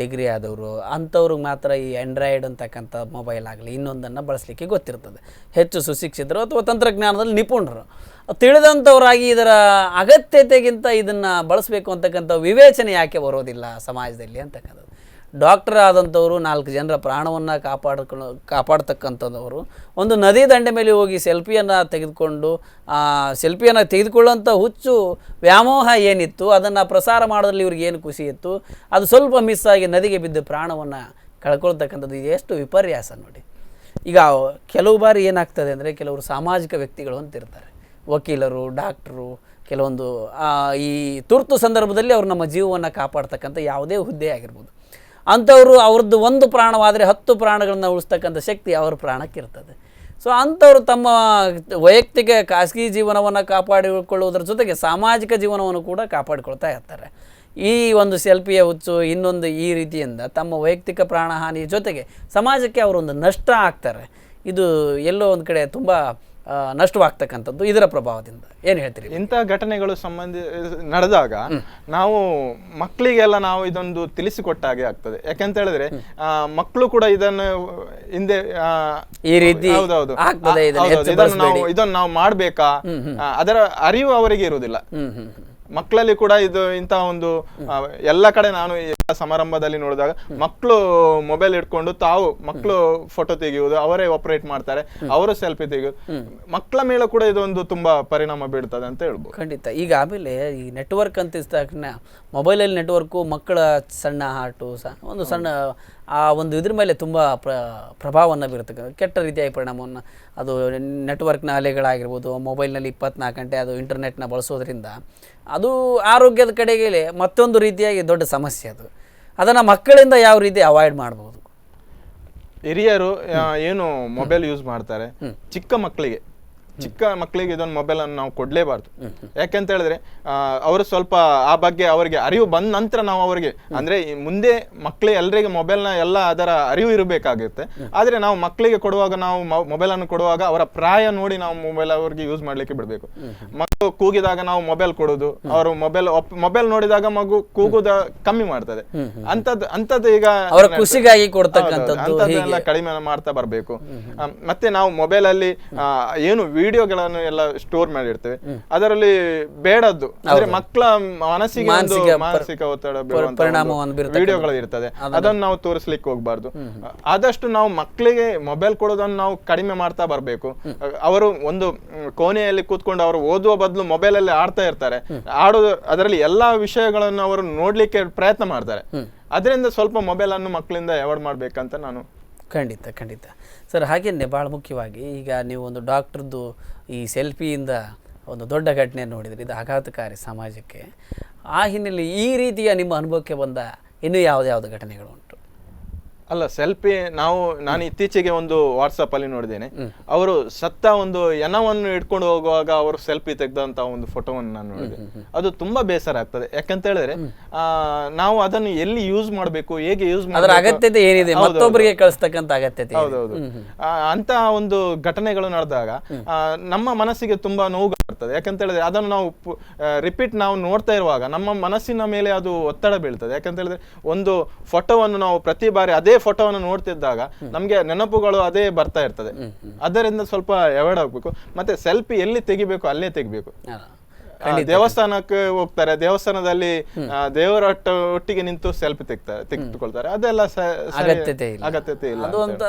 ಡಿಗ್ರಿ ಆದವರು, ಅಂಥವ್ರಿಗೆ ಮಾತ್ರ ಈ ಆ್ಯಂಡ್ರಾಯ್ಡ್ ಅಂತಕ್ಕಂಥ ಮೊಬೈಲ್ ಆಗಲಿ ಇನ್ನೊಂದನ್ನು ಬಳಸಲಿಕ್ಕೆ ಗೊತ್ತಿರ್ತದೆ. ಹೆಚ್ಚು ಸುಶಿಕ್ಷಿತರು ಅಥವಾ ತಂತ್ರಜ್ಞಾನದಲ್ಲಿ ನಿಪುಣರು ತಿಳಿದಂಥವರಾಗಿ ಇದರ ಅಗತ್ಯತೆಗಿಂತ ಇದನ್ನು ಬಳಸಬೇಕು ಅಂತಕ್ಕಂಥ ವಿವೇಚನೆ ಯಾಕೆ ಬರೋದಿಲ್ಲ ಸಮಾಜದಲ್ಲಿ ಅಂತಕ್ಕಂಥದ್ದು. ಡಾಕ್ಟರ್ ಆದಂಥವರು 4 ಜನರ ಪ್ರಾಣವನ್ನು ಕಾಪಾಡ್ತಕ್ಕಂಥದ್ದವರು ಒಂದು ನದಿ ದಂಡೆ ಮೇಲೆ ಹೋಗಿ ಸೆಲ್ಫಿಯನ್ನು ತೆಗೆದುಕೊಳ್ಳುವಂಥ ಹುಚ್ಚು ವ್ಯಾಮೋಹ ಏನಿತ್ತು, ಅದನ್ನು ಪ್ರಸಾರ ಮಾಡೋದ್ರಲ್ಲಿ ಇವ್ರಿಗೆ ಏನು ಖುಷಿ ಇತ್ತು, ಅದು ಸ್ವಲ್ಪ ಮಿಸ್ ಆಗಿ ನದಿಗೆ ಬಿದ್ದು ಪ್ರಾಣವನ್ನು ಕಳ್ಕೊಳ್ತಕ್ಕಂಥದ್ದು ಇದು ಎಷ್ಟು ವಿಪರ್ಯಾಸ ನೋಡಿ. ಈಗ ಕೆಲವು ಬಾರಿ ಏನಾಗ್ತದೆ ಅಂದರೆ, ಕೆಲವರು ಸಾಮಾಜಿಕ ವ್ಯಕ್ತಿಗಳು ಅಂತಿರ್ತಾರೆ, ವಕೀಲರು, ಡಾಕ್ಟ್ರು, ಕೆಲವೊಂದು ಈ ತುರ್ತು ಸಂದರ್ಭದಲ್ಲಿ ಅವರು ನಮ್ಮ ಜೀವವನ್ನು ಕಾಪಾಡ್ತಕ್ಕಂಥ ಯಾವುದೇ ಹುದ್ದೆ ಆಗಿರ್ಬೋದು, ಅಂಥವರು ಅವ್ರದ್ದು ಒಂದು ಪ್ರಾಣವಾದರೆ 10 ಪ್ರಾಣಗಳನ್ನು ಉಳಿಸ್ತಕ್ಕಂಥ ಶಕ್ತಿ ಅವ್ರ ಪ್ರಾಣಕ್ಕಿರ್ತದೆ. ಸೊ ಅಂಥವ್ರು ತಮ್ಮ ವೈಯಕ್ತಿಕ ಖಾಸಗಿ ಜೀವನವನ್ನು ಕಾಪಾಡಿಕೊಳ್ಳುವುದರ ಜೊತೆಗೆ ಸಾಮಾಜಿಕ ಜೀವನವನ್ನು ಕೂಡ ಕಾಪಾಡಿಕೊಳ್ತಾ ಇರ್ತಾರೆ. ಈ ಒಂದು ಸೆಲ್ಫಿಯ ಹುಚ್ಚು ಇನ್ನೊಂದು ಈ ರೀತಿಯಿಂದ ತಮ್ಮ ವೈಯಕ್ತಿಕ ಪ್ರಾಣಹಾನಿಯ ಜೊತೆಗೆ ಸಮಾಜಕ್ಕೆ ಅವರೊಂದು ನಷ್ಟ ಆಗ್ತಾರೆ. ಇದು ಎಲ್ಲೋ ಒಂದು ಕಡೆ ತುಂಬ ನಷ್ಟವಾಗ್ತಕ್ಕಂಥದ್ದು ಇದರ ಪ್ರಭಾವದಿಂದ. ಏನು ಹೇಳ್ತೀರಿ? ಇಂಥ ಘಟನೆಗಳು ನಡೆದಾಗ ನಾವು ಮಕ್ಕಳಿಗೆಲ್ಲ ನಾವು ಇದೊಂದು ತಿಳಿಸಿಕೊಟ್ಟ ಹಾಗೆ ಆಗ್ತದೆ. ಯಾಕಂತ ಹೇಳಿದ್ರೆ ಮಕ್ಕಳು ಕೂಡ ಇದನ್ನು ಹಿಂದೆ ಈ ರೀತಿ ಇದನ್ನು ನಾವು ಮಾಡ್ಬೇಕಾ, ಅದರ ಅರಿವು ಅವರಿಗೆ ಇರುವುದಿಲ್ಲ. ಮಕ್ಕಳಲ್ಲಿ ಕೂಡ ಇದು ಇಂತಹ ಒಂದು ಎಲ್ಲ ಕಡೆ ನಾನು ಸಮಾರಂಭದಲ್ಲಿ ನೋಡಿದಾಗ ಮಕ್ಕಳು ಮೊಬೈಲ್ ಇಟ್ಕೊಂಡು ಮಕ್ಕಳು ಫೋಟೋ ತೆಗೆಯುವುದು, ಅವರೇ ಆಪರೇಟ್ ಮಾಡ್ತಾರೆ, ಅವರು ಸೆಲ್ಫಿ ತೆಗೆಯುವುದು, ಮಕ್ಕಳ ಮೇಲೆ ಕೂಡ ಇದೊಂದು ತುಂಬಾ ಪರಿಣಾಮ ಬೀಳ್ತದೆ ಅಂತ ಹೇಳ್ಬೋದು. ಖಂಡಿತ. ಈಗ ಆಮೇಲೆ ಈ ನೆಟ್ವರ್ಕ್ ಅಂತ ತಕ್ಷಣ ಮೊಬೈಲಲ್ಲಿ ನೆಟ್ವರ್ಕು ಮಕ್ಕಳ ಸಣ್ಣ ಹಾರ್ಟು ಒಂದು ಸಣ್ಣ ಆ ಒಂದು ಇದ್ರ ಮೇಲೆ ತುಂಬ ಪ್ರಭಾವವನ್ನು ಬೀರ್ತಕ್ಕಂಥ ಕೆಟ್ಟ ರೀತಿಯಾಗಿ ಪರಿಣಾಮವನ್ನು ಅದು ನೆಟ್ವರ್ಕ್ನ ಅಲೆಗಳಾಗಿರ್ಬೋದು, ಮೊಬೈಲ್ನಲ್ಲಿ 24 ಗಂಟೆ ಅದು ಇಂಟರ್ನೆಟ್ನ ಬಳಸೋದ್ರಿಂದ ಅದು ಆರೋಗ್ಯದ ಕಡೆಗೆ ಮತ್ತೊಂದು ರೀತಿಯಾಗಿ ದೊಡ್ಡ ಸಮಸ್ಯೆ. ಅದನ್ನು ಮಕ್ಕಳಿಂದ ಯಾವ ರೀತಿ ಅವಾಯ್ಡ್ ಮಾಡ್ಬೋದು? ಹಿರಿಯರು ಏನು ಮೊಬೈಲ್ ಯೂಸ್ ಮಾಡ್ತಾರೆ, ಚಿಕ್ಕ ಮಕ್ಕಳಿಗೆ ಇದೊಂದು ಮೊಬೈಲ್ ಅನ್ನು ನಾವು ಕೊಡ್ಲೇಬಾರ್ದು. ಯಾಕೆಂತ ಹೇಳಿದ್ರೆ ಅವರು ಸ್ವಲ್ಪ ಆ ಬಗ್ಗೆ ಅವರಿಗೆ ಅರಿವು ಬಂದ ನಂತರ ನಾವು ಅವರಿಗೆ ಅಂದ್ರೆ ಮುಂದೆ ಮಕ್ಕಳಿಗೆ ಎಲ್ಲರಿಗೆ ಮೊಬೈಲ್ನ ಎಲ್ಲ ಅದರ ಅರಿವು ಇರಬೇಕಾಗುತ್ತೆ. ಆದ್ರೆ ನಾವು ಮಕ್ಕಳಿಗೆ ಕೊಡುವಾಗ, ನಾವು ಮೊಬೈಲ್ ಅನ್ನು ಕೊಡುವಾಗ ಅವರ ಪ್ರಾಯ ನೋಡಿ ನಾವು ಮೊಬೈಲ್ ಅವರಿಗೆ ಯೂಸ್ ಮಾಡ್ಲಿಕ್ಕೆ ಬಿಡಬೇಕು. ಮಗು ಕೂಗಿದಾಗ ನಾವು ಮೊಬೈಲ್ ಕೊಡೋದು, ಅವರು ಮೊಬೈಲ್ ನೋಡಿದಾಗ ಮಗು ಕೂಗುದ ಕಮ್ಮಿ ಮಾಡ್ತದೆ. ಅಂತದ್ದು ಈಗ ಅವರ ಖುಷಿಗಾಗಿ ಕೊಡ್ತಕ್ಕಂಥದ್ದು ಕಡಿಮೆ ಮಾಡ್ತಾ ಬರ್ಬೇಕು. ಮತ್ತೆ ನಾವು ಮೊಬೈಲ್ ಅಲ್ಲಿ ಏನು ವಿಡಿಯೋಗಳನ್ನು ಎಲ್ಲ ಸ್ಟೋರ್ ಮಾಡಿರ್ತೇವೆ. ಅದರಲ್ಲಿ ಬೇಡದ್ದು ಅಂದ್ರೆ ಮಕ್ಕಳ ಮನಸ್ಸಿಗೆ ಒಂದು ಮಾನಸಿಕ ಒತ್ತಡ ವಿಡಿಯೋಗಳು ಇರ್ತದೆ, ಅದನ್ನು ನಾವು ತೋರಿಸ್ಲಿಕ್ಕೆ ಹೋಗ್ಬಾರ್ದು. ಆದಷ್ಟು ನಾವು ಮಕ್ಕಳಿಗೆ ಮೊಬೈಲ್ ಕೊಡೋದನ್ನು ನಾವು ಕಡಿಮೆ ಮಾಡ್ತಾ ಬರ್ಬೇಕು. ಅವರು ಒಂದು ಕೋಣೆಯಲ್ಲಿ ಕೂತ್ಕೊಂಡು ಅವರು ಓದುವ ಬದಲು ಮೊಬೈಲ್ ಅಲ್ಲಿ ಆಡ್ತಾ ಇರ್ತಾರೆ. ಆಡೋದು ಅದರಲ್ಲಿ ಎಲ್ಲಾ ವಿಷಯಗಳನ್ನು ಅವರು ನೋಡ್ಲಿಕ್ಕೆ ಪ್ರಯತ್ನ ಮಾಡ್ತಾರೆ. ಅದರಿಂದ ಸ್ವಲ್ಪ ಮೊಬೈಲ್ ಅನ್ನು ಮಕ್ಕಳಿಂದ ಅವಾಯ್ಡ್ ಮಾಡ್ಬೇಕಂತ ನಾನು. ಖಂಡಿತ ಸರ್. ಹಾಗೇನೆ ಭಾಳ ಮುಖ್ಯವಾಗಿ ಈಗ ನೀವು ಒಂದು ಡಾಕ್ಟ್ರದ್ದು ಈ ಸೆಲ್ಫಿಯಿಂದ ಒಂದು ದೊಡ್ಡ ಘಟನೆ ನೋಡಿದ್ರಿ, ಇದು ಆಘಾತಕಾರಿ ಸಮಾಜಕ್ಕೆ. ಆ ಹಿನ್ನೆಲೆ ಈ ರೀತಿಯ ನಿಮ್ಮ ಅನುಭವಕ್ಕೆ ಬಂದ ಇನ್ನೂ ಯಾವ್ದು ಘಟನೆಗಳು ಉಂಟು? ಅಲ್ಲ, ಸೆಲ್ಫಿ ನಾನು ಇತ್ತೀಚೆಗೆ ಒಂದು ವಾಟ್ಸಪ್ ಅಲ್ಲಿ ನೋಡಿದ್ದೇನೆ. ಅವರು ಸತ್ತ ಒಂದು ಎನವನ್ನು ಇಟ್ಕೊಂಡು ಹೋಗುವಾಗ ಅವರು ಸೆಲ್ಫಿ ತೆಗೆದಂತ ಒಂದು ಫೋಟೋವನ್ನು ನಾನು ನೋಡಿದೆ. ಅದು ತುಂಬಾ ಬೇಸರ ಆಗ್ತದೆ. ಯಾಕಂತ ಹೇಳಿದ್ರೆ ನಾವು ಅದನ್ನು ಎಲ್ಲಿ ಯೂಸ್ ಮಾಡಬೇಕು, ಹೇಗೆ ಯೂಸ್ ಮಾಡಬೇಕು, ಅಗತ್ಯತೆ ಏನಿದೆ, ಮತ್ತೊಬ್ಬರಿಗೆ ಕಳಿಸ್ತಕ್ಕಂತ ಅಗತ್ಯತೆ. ಹೌದೌದು. ಅಂತ ಒಂದು ಘಟನೆಗಳು ನಡೆದಾಗ ನಮ್ಮ ಮನಸ್ಸಿಗೆ ತುಂಬಾ ನೋವು ಬರ್ತದೆ. ಯಾಕಂತ ಹೇಳಿದ್ರೆ ಅದನ್ನು ನಾವು ರಿಪೀಟ್ ನಾವು ನೋಡ್ತಾ ಇರುವಾಗ ನಮ್ಮ ಮನಸ್ಸಿನ ಮೇಲೆ ಅದು ಒತ್ತಡ ಬೀಳ್ತದೆ. ಯಾಕಂತ ಹೇಳಿದ್ರೆ ಒಂದು ಫೋಟೋವನ್ನು ನಾವು ಪ್ರತಿ ಬಾರಿ ಅದೇ ಫೋಟೋವನ್ನು ನೋಡ್ತಿದ್ದಾಗ ನಮ್ಗೆ ನೆನಪುಗಳು ಅದೇ ಬರ್ತಾ ಇರ್ತದೆ. ಅದರಿಂದ ಸ್ವಲ್ಪ ಅವಾಯ್ಡ್ ಆಗ್ಬೇಕು. ಮತ್ತೆ ಸೆಲ್ಫಿ ಎಲ್ಲಿ ತೆಗಿಬೇಕು ಅಲ್ಲೇ ತೆಗಿಬೇಕು. ದೇವಸ್ಥಾನಕ್ಕೆ ಹೋಗ್ತಾರೆ, ದೇವಸ್ಥಾನದಲ್ಲಿ ದೇವರ ಒಟ್ಟಿಗೆ ನಿಂತು ಸೆಲ್ಫಿ ತೆಗೆದುಕೊಳ್ತಾರೆ, ಅದೆಲ್ಲ ಅಗತ್ಯತೆ ಇಲ್ಲ. ಅದು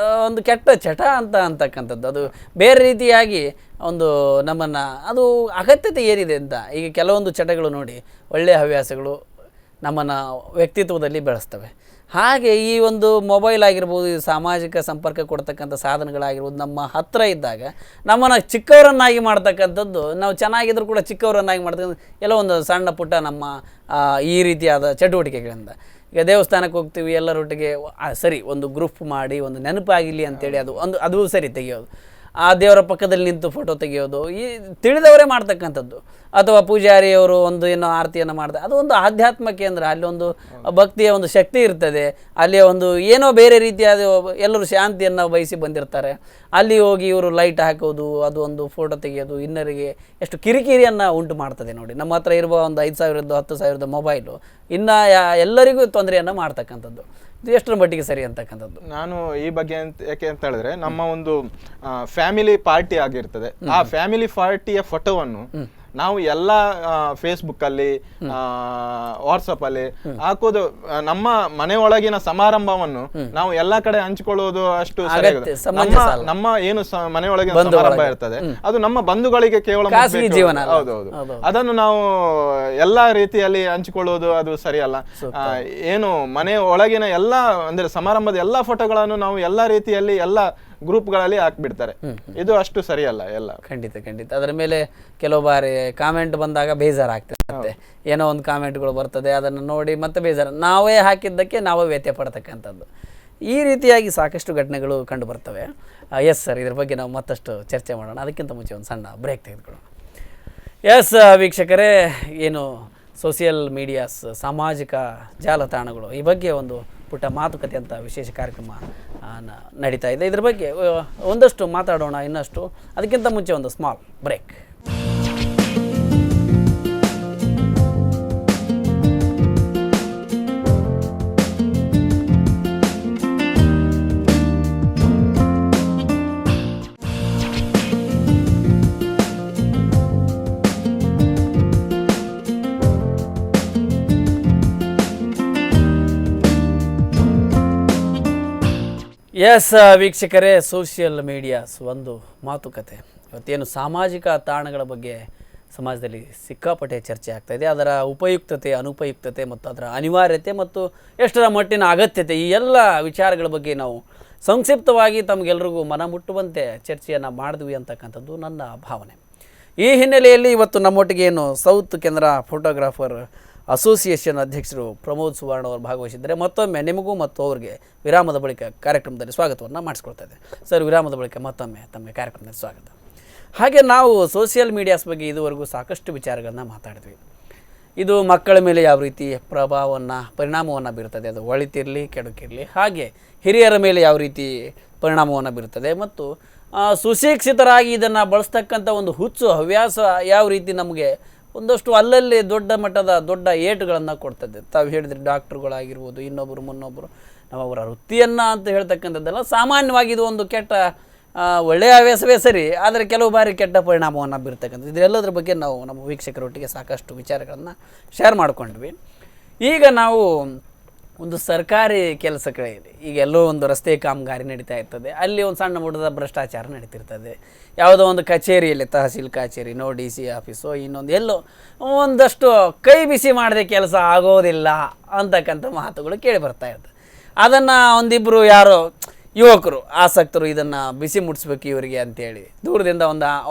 ಒಂದು ಕೆಟ್ಟ ಚಟ ಅಂತಕ್ಕಂಥದ್ದು. ಅದು ಬೇರೆ ರೀತಿಯಾಗಿ ಒಂದು ನಮ್ಮನ್ನ ಅದು ಅಗತ್ಯತೆ ಏನಿದೆ ಅಂತ. ಈಗ ಕೆಲವೊಂದು ಚಟಗಳು ನೋಡಿ, ಒಳ್ಳೆಯ ಹವ್ಯಾಸಗಳು ನಮ್ಮನ್ನ ವ್ಯಕ್ತಿತ್ವದಲ್ಲಿ ಬೆಳೆಸ್ತವೆ. ಹಾಗೆ ಈ ಒಂದು ಮೊಬೈಲ್ ಆಗಿರ್ಬೋದು, ಈ ಸಾಮಾಜಿಕ ಸಂಪರ್ಕ ಕೊಡ್ತಕ್ಕಂಥ ಸಾಧನಗಳಾಗಿರ್ಬೋದು, ನಮ್ಮ ಹತ್ತಿರ ಇದ್ದಾಗ ನಮ್ಮನ್ನು ಚಿಕ್ಕವರನ್ನಾಗಿ ಮಾಡ್ತಕ್ಕಂಥದ್ದು, ನಾವು ಚೆನ್ನಾಗಿದ್ರು ಕೂಡ ಚಿಕ್ಕವರನ್ನಾಗಿ ಮಾಡ್ತಕ್ಕಂಥ ಎಲ್ಲೋ ಒಂದು ಸಣ್ಣ ಪುಟ್ಟ ನಮ್ಮ ಈ ರೀತಿಯಾದ ಚಟುವಟಿಕೆಗಳಿಂದ. ಈಗ ದೇವಸ್ಥಾನಕ್ಕೆ ಹೋಗ್ತೀವಿ ಎಲ್ಲರೊಟ್ಟಿಗೆ, ಸರಿ ಒಂದು ಗ್ರೂಪ್ ಮಾಡಿ ಒಂದು ನೆನಪಾಗಿರಲಿ ಅಂತೇಳಿ ಅದು ಸರಿ ತೆಗೆಯೋದು. ಆ ದೇವರ ಪಕ್ಕದಲ್ಲಿ ನಿಂತು ಫೋಟೋ ತೆಗೆಯೋದು ಈ ತಿಳಿದವರೇ ಮಾಡ್ತಕ್ಕಂಥದ್ದು. ಅಥವಾ ಪೂಜಾರಿಯವರು ಒಂದು ಏನೋ ಆರತಿಯನ್ನು ಮಾಡ್ತಾರೆ, ಅದು ಒಂದು ಆಧ್ಯಾತ್ಮ ಕೇಂದ್ರ. ಅಲ್ಲಿ ಒಂದು ಭಕ್ತಿಯ ಒಂದು ಶಕ್ತಿ ಇರ್ತದೆ. ಅಲ್ಲಿ ಒಂದು ಏನೋ ಬೇರೆ ರೀತಿಯಾದ ಎಲ್ಲರೂ ಶಾಂತಿಯನ್ನು ಬಯಸಿ ಬಂದಿರ್ತಾರೆ. ಅಲ್ಲಿ ಹೋಗಿ ಇವರು ಲೈಟ್ ಹಾಕೋದು, ಅದು ಒಂದು ಫೋಟೋ ತೆಗೆಯೋದು ಇನ್ನರಿಗೆ ಎಷ್ಟು ಕಿರಿಕಿರಿಯನ್ನು ಉಂಟು ಮಾಡ್ತದೆ ನೋಡಿ. ನಮ್ಮ ಹತ್ರ ಇರುವ ಒಂದು 5,000 10,000 ಮೊಬೈಲು ಇನ್ನು ಎಲ್ಲರಿಗೂ ತೊಂದರೆಯನ್ನು ಮಾಡ್ತಕ್ಕಂಥದ್ದು. ಇದು ಎಷ್ಟರ ಮಟ್ಟಿಗೆ ಸರಿ ಅಂತಕ್ಕಂಥದ್ದು? ನಾನು ಈ ಬಗ್ಗೆ ಯಾಕೆ ಅಂತ ಹೇಳಿದ್ರೆ, ನಮ್ಮ ಒಂದು ಫ್ಯಾಮಿಲಿ ಪಾರ್ಟಿ ಆಗಿರ್ತದೆ. ಆ ಫ್ಯಾಮಿಲಿ ಪಾರ್ಟಿಯ ಫೋಟೋವನ್ನು ನಾವು ಎಲ್ಲ ಫೇಸ್ಬುಕ್ ಅಲ್ಲಿ ವಾಟ್ಸಪ್ ಅಲ್ಲಿ ಹಾಕೋದು, ನಮ್ಮ ಮನೆ ಒಳಗಿನ ಸಮಾರಂಭವನ್ನು ನಾವು ಎಲ್ಲಾ ಕಡೆ ಹಂಚಿಕೊಳ್ಳೋದು ಅಷ್ಟು ನಮ್ಮ ಏನು ಮನೆ ಒಳಗಿನ ಸಮಾರಂಭ ಇರ್ತದೆ ಅದು ನಮ್ಮ ಬಂಧುಗಳಿಗೆ ಕೇವಲ ಜೀವನ. ಹೌದೌದು, ಅದನ್ನು ನಾವು ಎಲ್ಲಾ ರೀತಿಯಲ್ಲಿ ಹಂಚಿಕೊಳ್ಳೋದು ಅದು ಸರಿಯಲ್ಲ. ಏನು ಮನೆ ಒಳಗಿನ ಎಲ್ಲಾ ಅಂದ್ರೆ ಸಮಾರಂಭದ ಎಲ್ಲಾ ಫೋಟೋಗಳನ್ನು ನಾವು ಎಲ್ಲಾ ರೀತಿಯಲ್ಲಿ ಎಲ್ಲಾ ಗ್ರೂಪ್ಗಳಲ್ಲಿ ಹಾಕ್ಬಿಡ್ತಾರೆ. ಇದು ಅಷ್ಟು ಸರಿಯಲ್ಲ. ಎಲ್ಲ ಖಂಡಿತ ಅದರ ಮೇಲೆ ಕೆಲವು ಬಾರಿ ಕಾಮೆಂಟ್ ಬಂದಾಗ ಬೇಜಾರಾಗ್ತದೆ. ಏನೋ ಒಂದು ಕಾಮೆಂಟ್ಗಳು ಬರ್ತದೆ, ಅದನ್ನು ನೋಡಿ ಮತ್ತೆ ಬೇಜಾರು, ನಾವೇ ಹಾಕಿದ್ದಕ್ಕೆ ನಾವೇ ವ್ಯತ್ಯಯ ಪಡ್ತಕ್ಕಂಥದ್ದು. ಈ ರೀತಿಯಾಗಿ ಸಾಕಷ್ಟು ಘಟನೆಗಳು ಕಂಡು ಬರ್ತವೆ. ಎಸ್ ಸರ್, ಇದ್ರ ಬಗ್ಗೆ ನಾವು ಮತ್ತಷ್ಟು ಚರ್ಚೆ ಮಾಡೋಣ. ಅದಕ್ಕಿಂತ ಮುಂಚೆ ಒಂದು ಸಣ್ಣ ಬ್ರೇಕ್ ತೆಗೆದುಕೊಳ್ಳೋಣ. ಎಸ್ ವೀಕ್ಷಕರೇ, ಏನು ಸೋಷಿಯಲ್ ಮೀಡಿಯಾಸ್, ಸಾಮಾಜಿಕ ಜಾಲತಾಣಗಳು, ಈ ಬಗ್ಗೆ ಒಂದು ಪುಟ್ಟ ಮಾತುಕತೆ ಅಂತ ವಿಶೇಷ ಕಾರ್ಯಕ್ರಮ ನಡೀತಾ ಇದೆ. ಇದ್ರ ಬಗ್ಗೆ ಒಂದಷ್ಟು ಮಾತಾಡೋಣ ಇನ್ನಷ್ಟು. ಅದಕ್ಕಿಂತ ಮುಂಚೆ ಒಂದು ಸ್ಮಾಲ್ ಬ್ರೇಕ್. ಎಸ್ ವೀಕ್ಷಕರೇ, ಸೋಷಿಯಲ್ ಮೀಡಿಯಾಸ್ ಒಂದು ಮಾತುಕತೆ. ಇವತ್ತೇನು ಸಾಮಾಜಿಕ ತಾಣಗಳ ಬಗ್ಗೆ ಸಮಾಜದಲ್ಲಿ ಸಿಕ್ಕಾಪಟ್ಟೆ ಚರ್ಚೆ ಆಗ್ತಾಯಿದೆ. ಅದರ ಉಪಯುಕ್ತತೆ, ಅನುಪಯುಕ್ತತೆ ಮತ್ತು ಅದರ ಅನಿವಾರ್ಯತೆ ಮತ್ತು ಎಷ್ಟರ ಮಟ್ಟಿನ ಅಗತ್ಯತೆ, ಈ ಎಲ್ಲ ವಿಚಾರಗಳ ಬಗ್ಗೆ ನಾವು ಸಂಕ್ಷಿಪ್ತವಾಗಿ ತಮಗೆಲ್ಲರಿಗೂ ಮನ ಮುಟ್ಟುವಂತೆ ಚರ್ಚೆಯನ್ನು ಮಾಡಿದ್ವಿ ಅಂತಕ್ಕಂಥದ್ದು ನನ್ನ ಭಾವನೆ. ಈ ಹಿನ್ನೆಲೆಯಲ್ಲಿ ಇವತ್ತು ನಮ್ಮೊಟ್ಟಿಗೆ ಏನು ಸೌತ್ ಕೆನರಾ ಫೋಟೋಗ್ರಾಫರ್ ಅಸೋಸಿಯೇಷನ್ ಅಧ್ಯಕ್ಷರು ಪ್ರಮೋದ್ ಸುವರ್ಣ ಅವರು ಭಾಗವಹಿಸಿದ್ದಾರೆ. ಮತ್ತೊಮ್ಮೆ ನಿಮಗೂ ಮತ್ತು ಅವರಿಗೆ ವಿರಾಮದ ಬಳಿಕ ಕಾರ್ಯಕ್ರಮದಲ್ಲಿ ಸ್ವಾಗತವನ್ನು ಮಾಡಿಸ್ಕೊಳ್ತಾ ಇದ್ದೆ. ಸರ್, ವಿರಾಮದ ಬಳಿಕ ಮತ್ತೊಮ್ಮೆ ತಮಗೆ ಕಾರ್ಯಕ್ರಮದಲ್ಲಿ ಸ್ವಾಗತ. ಹಾಗೆ ನಾವು ಸೋಷಿಯಲ್ ಮೀಡಿಯಾಸ್ ಬಗ್ಗೆ ಇದುವರೆಗೂ ಸಾಕಷ್ಟು ವಿಚಾರಗಳನ್ನು ಮಾತಾಡಿದ್ವಿ. ಇದು ಮಕ್ಕಳ ಮೇಲೆ ಯಾವ ರೀತಿ ಪರಿಣಾಮವನ್ನು ಬೀರ್ತದೆ, ಅದು ಒಳಿತಿರಲಿ ಕೆಡುಕಿರಲಿ, ಹಾಗೆ ಹಿರಿಯರ ಮೇಲೆ ಯಾವ ರೀತಿ ಪರಿಣಾಮವನ್ನು ಬೀರ್ತದೆ ಮತ್ತು ಸುಶಿಕ್ಷಿತರಾಗಿ ಇದನ್ನು ಬಳಸ್ತಕ್ಕಂಥ ಒಂದು ಹುಚ್ಚು ಹವ್ಯಾಸ ಯಾವ ರೀತಿ ನಮಗೆ ಒಂದಷ್ಟು ಅಲ್ಲಲ್ಲಿ ದೊಡ್ಡ ಮಟ್ಟದ ದೊಡ್ಡ ಏಟುಗಳನ್ನು ಕೊಡ್ತದೆ. ತಾವು ಹೇಳಿದ್ರೆ ಡಾಕ್ಟ್ರುಗಳಾಗಿರ್ಬೋದು, ಇನ್ನೊಬ್ಬರು ಮುನ್ನೊಬ್ಬರು, ನಾವು ಅವರ ವೃತ್ತಿಯನ್ನು ಅಂತ ಹೇಳ್ತಕ್ಕಂಥದ್ದೆಲ್ಲ ಸಾಮಾನ್ಯವಾಗಿ ಇದು ಒಂದು ಕೆಟ್ಟ ಒಳ್ಳೆಯ ಹವ್ಯಾಸವೇ ಸರಿ, ಆದರೆ ಕೆಲವು ಬಾರಿ ಕೆಟ್ಟ ಪರಿಣಾಮವನ್ನು ಬೀರ್ತಕ್ಕಂಥದ್ದು. ಇದೆಲ್ಲದರ ಬಗ್ಗೆ ನಾವು ನಮ್ಮ ವೀಕ್ಷಕರೊಟ್ಟಿಗೆ ಸಾಕಷ್ಟು ವಿಚಾರಗಳನ್ನು ಶೇರ್ ಮಾಡಿಕೊಂಡ್ವಿ. ಈಗ ನಾವು ಒಂದು ಸರ್ಕಾರಿ ಕೆಲಸಗಳಲ್ಲಿ ಈಗ ಎಲ್ಲೋ ಒಂದು ರಸ್ತೆ ಕಾಮಗಾರಿ ನಡೀತಾ ಇರ್ತದೆ, ಅಲ್ಲಿ ಒಂದು ಸಣ್ಣ ಮಟ್ಟದ ಭ್ರಷ್ಟಾಚಾರ ನಡೀತಿರ್ತದೆ. ಯಾವುದೋ ಒಂದು ಕಚೇರಿಯಲ್ಲಿ, ತಹಸೀಲ್ ಕಚೇರಿನೋ ಡಿ ಸಿ ಆಫೀಸೋ ಇನ್ನೊಂದು ಎಲ್ಲೋ ಒಂದಷ್ಟು ಕೈ ಬಿಸಿ ಮಾಡದೆ ಕೆಲಸ ಆಗೋದಿಲ್ಲ ಅಂತಕ್ಕಂಥ ಮಾತುಗಳು ಕೇಳಿ ಬರ್ತಾ ಇರ್ತದೆ. ಅದನ್ನು ಒಂದಿಬ್ಬರು ಯಾರೋ ಯುವಕರು ಆಸಕ್ತರು ಇದನ್ನು ಬಿಸಿ ಮುಟ್ಟಿಸ್ಬೇಕು ಇವರಿಗೆ ಅಂತೇಳಿ ದೂರದಿಂದ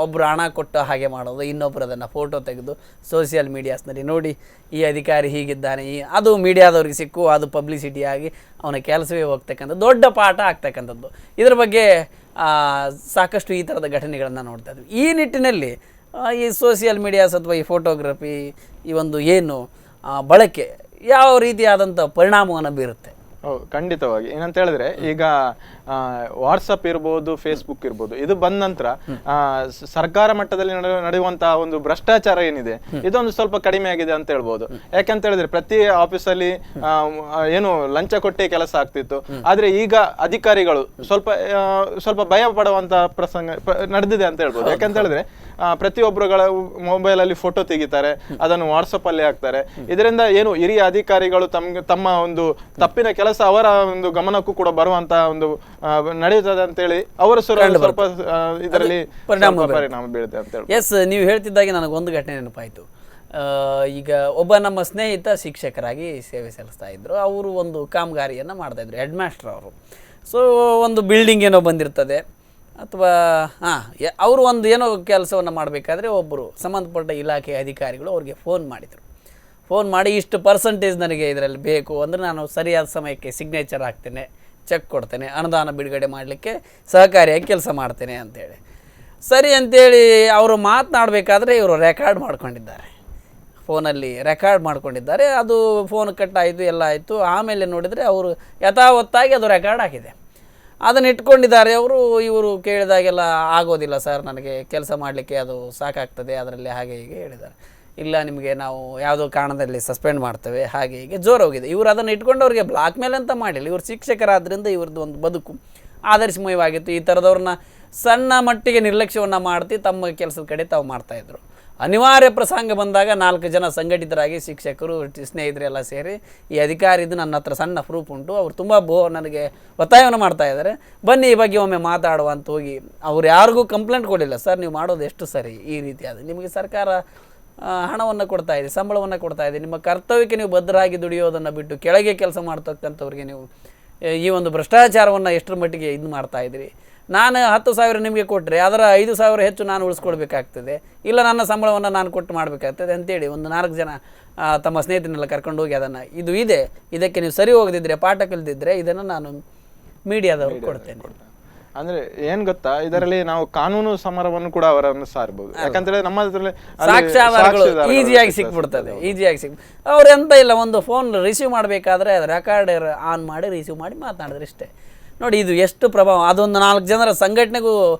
ಒಬ್ಬರು ಹಣ ಕೊಟ್ಟು ಹಾಗೆ ಮಾಡೋದು, ಇನ್ನೊಬ್ಬರು ಅದನ್ನು ಫೋಟೋ ತೆಗೆದು ಸೋಷಿಯಲ್ ಮೀಡಿಯಾಸ್ನಲ್ಲಿ ನೋಡಿ ಈ ಅಧಿಕಾರಿ ಹೀಗಿದ್ದಾನೆ, ಅದು ಮೀಡಿಯಾದವ್ರಿಗೆ ಸಿಕ್ಕು ಅದು ಪಬ್ಲಿಸಿಟಿಯಾಗಿ ಅವನ ಕೆಲಸವೇ ಹೋಗ್ತಕ್ಕಂಥದ್ದು ದೊಡ್ಡ ಪಾಠ ಆಗ್ತಕ್ಕಂಥದ್ದು. ಇದರ ಬಗ್ಗೆ ಸಾಕಷ್ಟು ಈ ಥರದ ಘಟನೆಗಳನ್ನು ನೋಡ್ತಾ ಇದ್ವಿ. ಈ ನಿಟ್ಟಿನಲ್ಲಿ ಈ ಸೋಷಿಯಲ್ ಮೀಡಿಯಾಸ್ ಅಥವಾ ಈ ಫೋಟೋಗ್ರಫಿ ಈ ಒಂದು ಏನು ಬಳಕೆ ಯಾವ ರೀತಿಯಾದಂಥ ಪರಿಣಾಮವನ್ನು ಬೀರುತ್ತೆ? ಹೌದು, ಖಂಡಿತವಾಗಿ. ಏನಂತ ಹೇಳಿದ್ರೆ ಈಗ ವಾಟ್ಸಪ್ ಇರ್ಬೋದು, ಫೇಸ್ಬುಕ್ ಇರ್ಬೋದು, ಇದು ಬಂದ ನಂತರ ಸರ್ಕಾರ ಮಟ್ಟದಲ್ಲಿ ನಡೆಯುವಂತಹ ಒಂದು ಭ್ರಷ್ಟಾಚಾರ ಏನಿದೆ ಇದೊಂದು ಸ್ವಲ್ಪ ಕಡಿಮೆ ಆಗಿದೆ ಅಂತ ಹೇಳ್ಬೋದು. ಯಾಕಂತ ಹೇಳಿದ್ರೆ ಪ್ರತಿ ಆಫೀಸಲ್ಲಿ ಏನು ಲಂಚ ಕೊಟ್ಟೆ ಕೆಲಸ ಆಗ್ತಿತ್ತು, ಆದ್ರೆ ಈಗ ಅಧಿಕಾರಿಗಳು ಸ್ವಲ್ಪ ಭಯ ಪಡುವಂತ ಪ್ರಸಂಗ ನಡೆದಿದೆ ಅಂತ ಹೇಳ್ಬೋದು. ಯಾಕಂತ ಹೇಳಿದ್ರೆ ಪ್ರತಿಯೊಬ್ಬರುಗಳ ಮೊಬೈಲ್ ಅಲ್ಲಿ ಫೋಟೋ ತೆಗಿತಾರೆ, ಅದನ್ನು ವಾಟ್ಸಪ್ ಅಲ್ಲಿ ಹಾಕ್ತಾರೆ. ಇದರಿಂದ ಏನು ಹಿರಿಯ ಅಧಿಕಾರಿಗಳು ತಮ್ಮ ಒಂದು ತಪ್ಪಿನ ಕೆಲಸ ಅವರ ಒಂದು ಗಮನಕ್ಕೂ ಕೂಡ ಬರುವಂತ ಒಂದು ನಡೆಯುತ್ತದೆ ಅಂತೇಳಿ ಅವರು ಸ್ವಲ್ಪ ಇದರಲ್ಲಿ ಪರಿಣಾಮ ಬೀಳುತ್ತೆ ಅಂತ ಹೇಳಿ. ಎಸ್, ನೀವು ಹೇಳ್ತಿದ್ದಾಗೆ ನನಗೊಂದು ಘಟನೆ ನೆನಪಾಯಿತು. ಈಗ ಒಬ್ಬ ನಮ್ಮ ಸ್ನೇಹಿತ ಶಿಕ್ಷಕರಾಗಿ ಸೇವೆ ಸಲ್ಲಿಸ್ತಾ ಇದ್ರು. ಅವರು ಒಂದು ಕಾಮಗಾರಿಯನ್ನು ಮಾಡ್ತಾಯಿದ್ರು, ಹೆಡ್ ಮಾಸ್ಟರ್ ಅವರು. ಸೊ ಒಂದು ಬಿಲ್ಡಿಂಗ್ ಏನೋ ಬಂದಿರ್ತದೆ ಅಥವಾ ಅವರು ಒಂದು ಏನೋ ಕೆಲಸವನ್ನು ಮಾಡಬೇಕಾದ್ರೆ ಒಬ್ಬರು ಸಂಬಂಧಪಟ್ಟ ಇಲಾಖೆ ಅಧಿಕಾರಿಗಳು ಅವ್ರಿಗೆ ಫೋನ್ ಮಾಡಿದರು. ಫೋನ್ ಮಾಡಿ ಇಷ್ಟು ಪರ್ಸೆಂಟೇಜ್ ನನಗೆ ಇದರಲ್ಲಿ ಬೇಕು ಅಂದರೆ ನಾನು ಸರಿಯಾದ ಸಮಯಕ್ಕೆ ಸಿಗ್ನೇಚರ್ ಹಾಕ್ತೇನೆ, ಚೆಕ್ ಕೊಡ್ತೇನೆ, ಅನುದಾನ ಬಿಡುಗಡೆ ಮಾಡಲಿಕ್ಕೆ ಸಹಕಾರಿಯಾಗಿ ಕೆಲಸ ಮಾಡ್ತೇನೆ ಅಂತೇಳಿ. ಸರಿ ಅಂತೇಳಿ ಅವರು ಮಾತನಾಡಬೇಕಾದ್ರೆ ಇವರು ರೆಕಾರ್ಡ್ ಮಾಡ್ಕೊಂಡಿದ್ದಾರೆ, ಫೋನಲ್ಲಿ ರೆಕಾರ್ಡ್ ಮಾಡ್ಕೊಂಡಿದ್ದಾರೆ. ಅದು ಫೋನ್ ಕಟ್ ಆಯಿತು, ಎಲ್ಲ ಆಯಿತು. ಆಮೇಲೆ ನೋಡಿದರೆ ಅವರು ಯಥಾವತ್ತಾಗಿ ಅದು ರೆಕಾರ್ಡ್ ಆಗಿದೆ, ಅದನ್ನು ಇಟ್ಕೊಂಡಿದ್ದಾರೆ. ಇವರು ಕೇಳಿದಾಗೆಲ್ಲ ಆಗೋದಿಲ್ಲ ಸರ್, ನನಗೆ ಕೆಲಸ ಮಾಡಲಿಕ್ಕೆ ಅದು ಸಾಕಾಗ್ತದೆ, ಅದರಲ್ಲಿ ಹಾಗೆ ಹೀಗೆ ಹೇಳಿದ್ದಾರೆ. ಇಲ್ಲ, ನಿಮಗೆ ನಾವು ಯಾವುದೋ ಕಾರಣದಲ್ಲಿ ಸಸ್ಪೆಂಡ್ ಮಾಡ್ತೇವೆ, ಹಾಗೆ ಹೀಗೆ ಜೋರು ಹೋಗಿದೆ. ಇವರು ಅದನ್ನು ಇಟ್ಕೊಂಡು ಅವ್ರಿಗೆ ಬ್ಲಾಕ್ ಮೇಲ್ ಅಂತ ಮಾಡಿಲ್ಲ, ಇವರು ಶಿಕ್ಷಕರಾದ್ದರಿಂದ ಇವ್ರದ್ದು ಒಂದು ಬದುಕು ಆದರ್ಶಮಯವಾಗಿತ್ತು. ಈ ಥರದವ್ರನ್ನ ಸಣ್ಣ ಮಟ್ಟಿಗೆ ನಿರ್ಲಕ್ಷ್ಯವನ್ನು ಮಾಡ್ತಿ ತಮ್ಮ ಕೆಲಸದ ಕಡೆ ತಾವು ಮಾಡ್ತಾಯಿದ್ರು. ಅನಿವಾರ್ಯ ಪ್ರಸಂಗ ಬಂದಾಗ 4 ಜನ ಸಂಘಟಿತರಾಗಿ ಶಿಕ್ಷಕರು, ಸ್ನೇಹಿತರೆಲ್ಲ ಸೇರಿ ಈ ಅಧಿಕಾರಿದು ನನ್ನ ಹತ್ರ ಸಣ್ಣ ಪ್ರೂಫ್ ಉಂಟು, ಅವರು ತುಂಬ ನನಗೆ ಒತ್ತಾಯವನ್ನು ಮಾಡ್ತಾ ಇದ್ದಾರೆ, ಬನ್ನಿ ಈ ಬಗ್ಗೆ ಒಮ್ಮೆ ಮಾಡುವ ಅಂತ ಹೋಗಿ ಅವ್ರು ಯಾರಿಗೂ ಕಂಪ್ಲೇಂಟ್ ಕೊಡಲಿಲ್ಲ. ಸರ್, ನೀವು ಮಾಡೋದು ಎಷ್ಟು ಸರಿ, ಈ ರೀತಿಯಾದ ನಿಮಗೆ ಸರ್ಕಾರ ಹಣವನ್ನು ಕೊಡ್ತಾ ಇದೆ, ಸಂಬಳವನ್ನು ಕೊಡ್ತಾ ಇದೆ, ನಿಮ್ಮ ಕರ್ತವ್ಯಕ್ಕೆ ನೀವು ಬದ್ಧರಾಗಿ ದುಡಿಯೋದನ್ನು ಬಿಟ್ಟು ಕೆಳಗೆ ಕೆಲಸ ಮಾಡ್ತಕ್ಕಂಥವ್ರಿಗೆ ನೀವು ಈ ಒಂದು ಭ್ರಷ್ಟಾಚಾರವನ್ನು ಎಷ್ಟರ ಮಟ್ಟಿಗೆ ಇದು ಮಾಡ್ತಾ ಇದ್ದೀರಿ. ನಾನು 10,000 ನಿಮಗೆ ಕೊಟ್ಟರೆ ಅದರ 5,000 ಹೆಚ್ಚು ನಾನು ಉಳಿಸ್ಕೊಳ್ಬೇಕಾಗ್ತದೆ, ಇಲ್ಲ ನನ್ನ ಸಂಬಳವನ್ನು ನಾನು ಕೊಟ್ಟು ಮಾಡಬೇಕಾಗ್ತದೆ ಅಂತೇಳಿ ಒಂದು 4 ಜನ ತಮ್ಮ ಸ್ನೇಹಿತರನ್ನೆಲ್ಲ ಕರ್ಕೊಂಡು ಹೋಗಿ ಅದನ್ನು ಇದು ಇದೆ, ಇದಕ್ಕೆ ನೀವು ಸರಿ ಹೋಗದಿದ್ದರೆ, ಪಾಠ ಕಲಿದಿದ್ದರೆ ಇದನ್ನು ನಾನು ಮೀಡಿಯಾದವ್ರಿಗೆ ಕೊಡ್ತೇನೆ. ಅಂದ್ರೆ ಏನ್ ಗೊತ್ತಾ, ಇದರಲ್ಲಿ ನಾವು ಕಾನೂನು ಸಮರವನ್ನು ಕೂಡ ಅವರನ್ನು ಸಾರಬಹುದು. ಯಾಕಂದ್ರೆ ನಮ್ಮ ಸಾಕ್ಷ್ಯಾಧಾರಗಳು ಈಸಿಯಾಗಿ ಸಿಕ್ಬಿಡ್ತದೆ, ಅವ್ರು ಎಂತ ಇಲ್ಲ, ಒಂದು ಫೋನ್ ರಿಸೀವ್ ಮಾಡಬೇಕಾದ್ರೆ ರೆಕಾರ್ಡರ್ ಆನ್ ಮಾಡಿ ರಿಸೀವ್ ಮಾಡಿ ಮಾತನಾಡಿದ್ರೆ ಇಷ್ಟೇ. ನೋಡಿ ಇದು ಎಷ್ಟು ಪ್ರಭಾವ. ಅದೊಂದು 4 ಜನರ ಸಂಘಟನೆಗೂ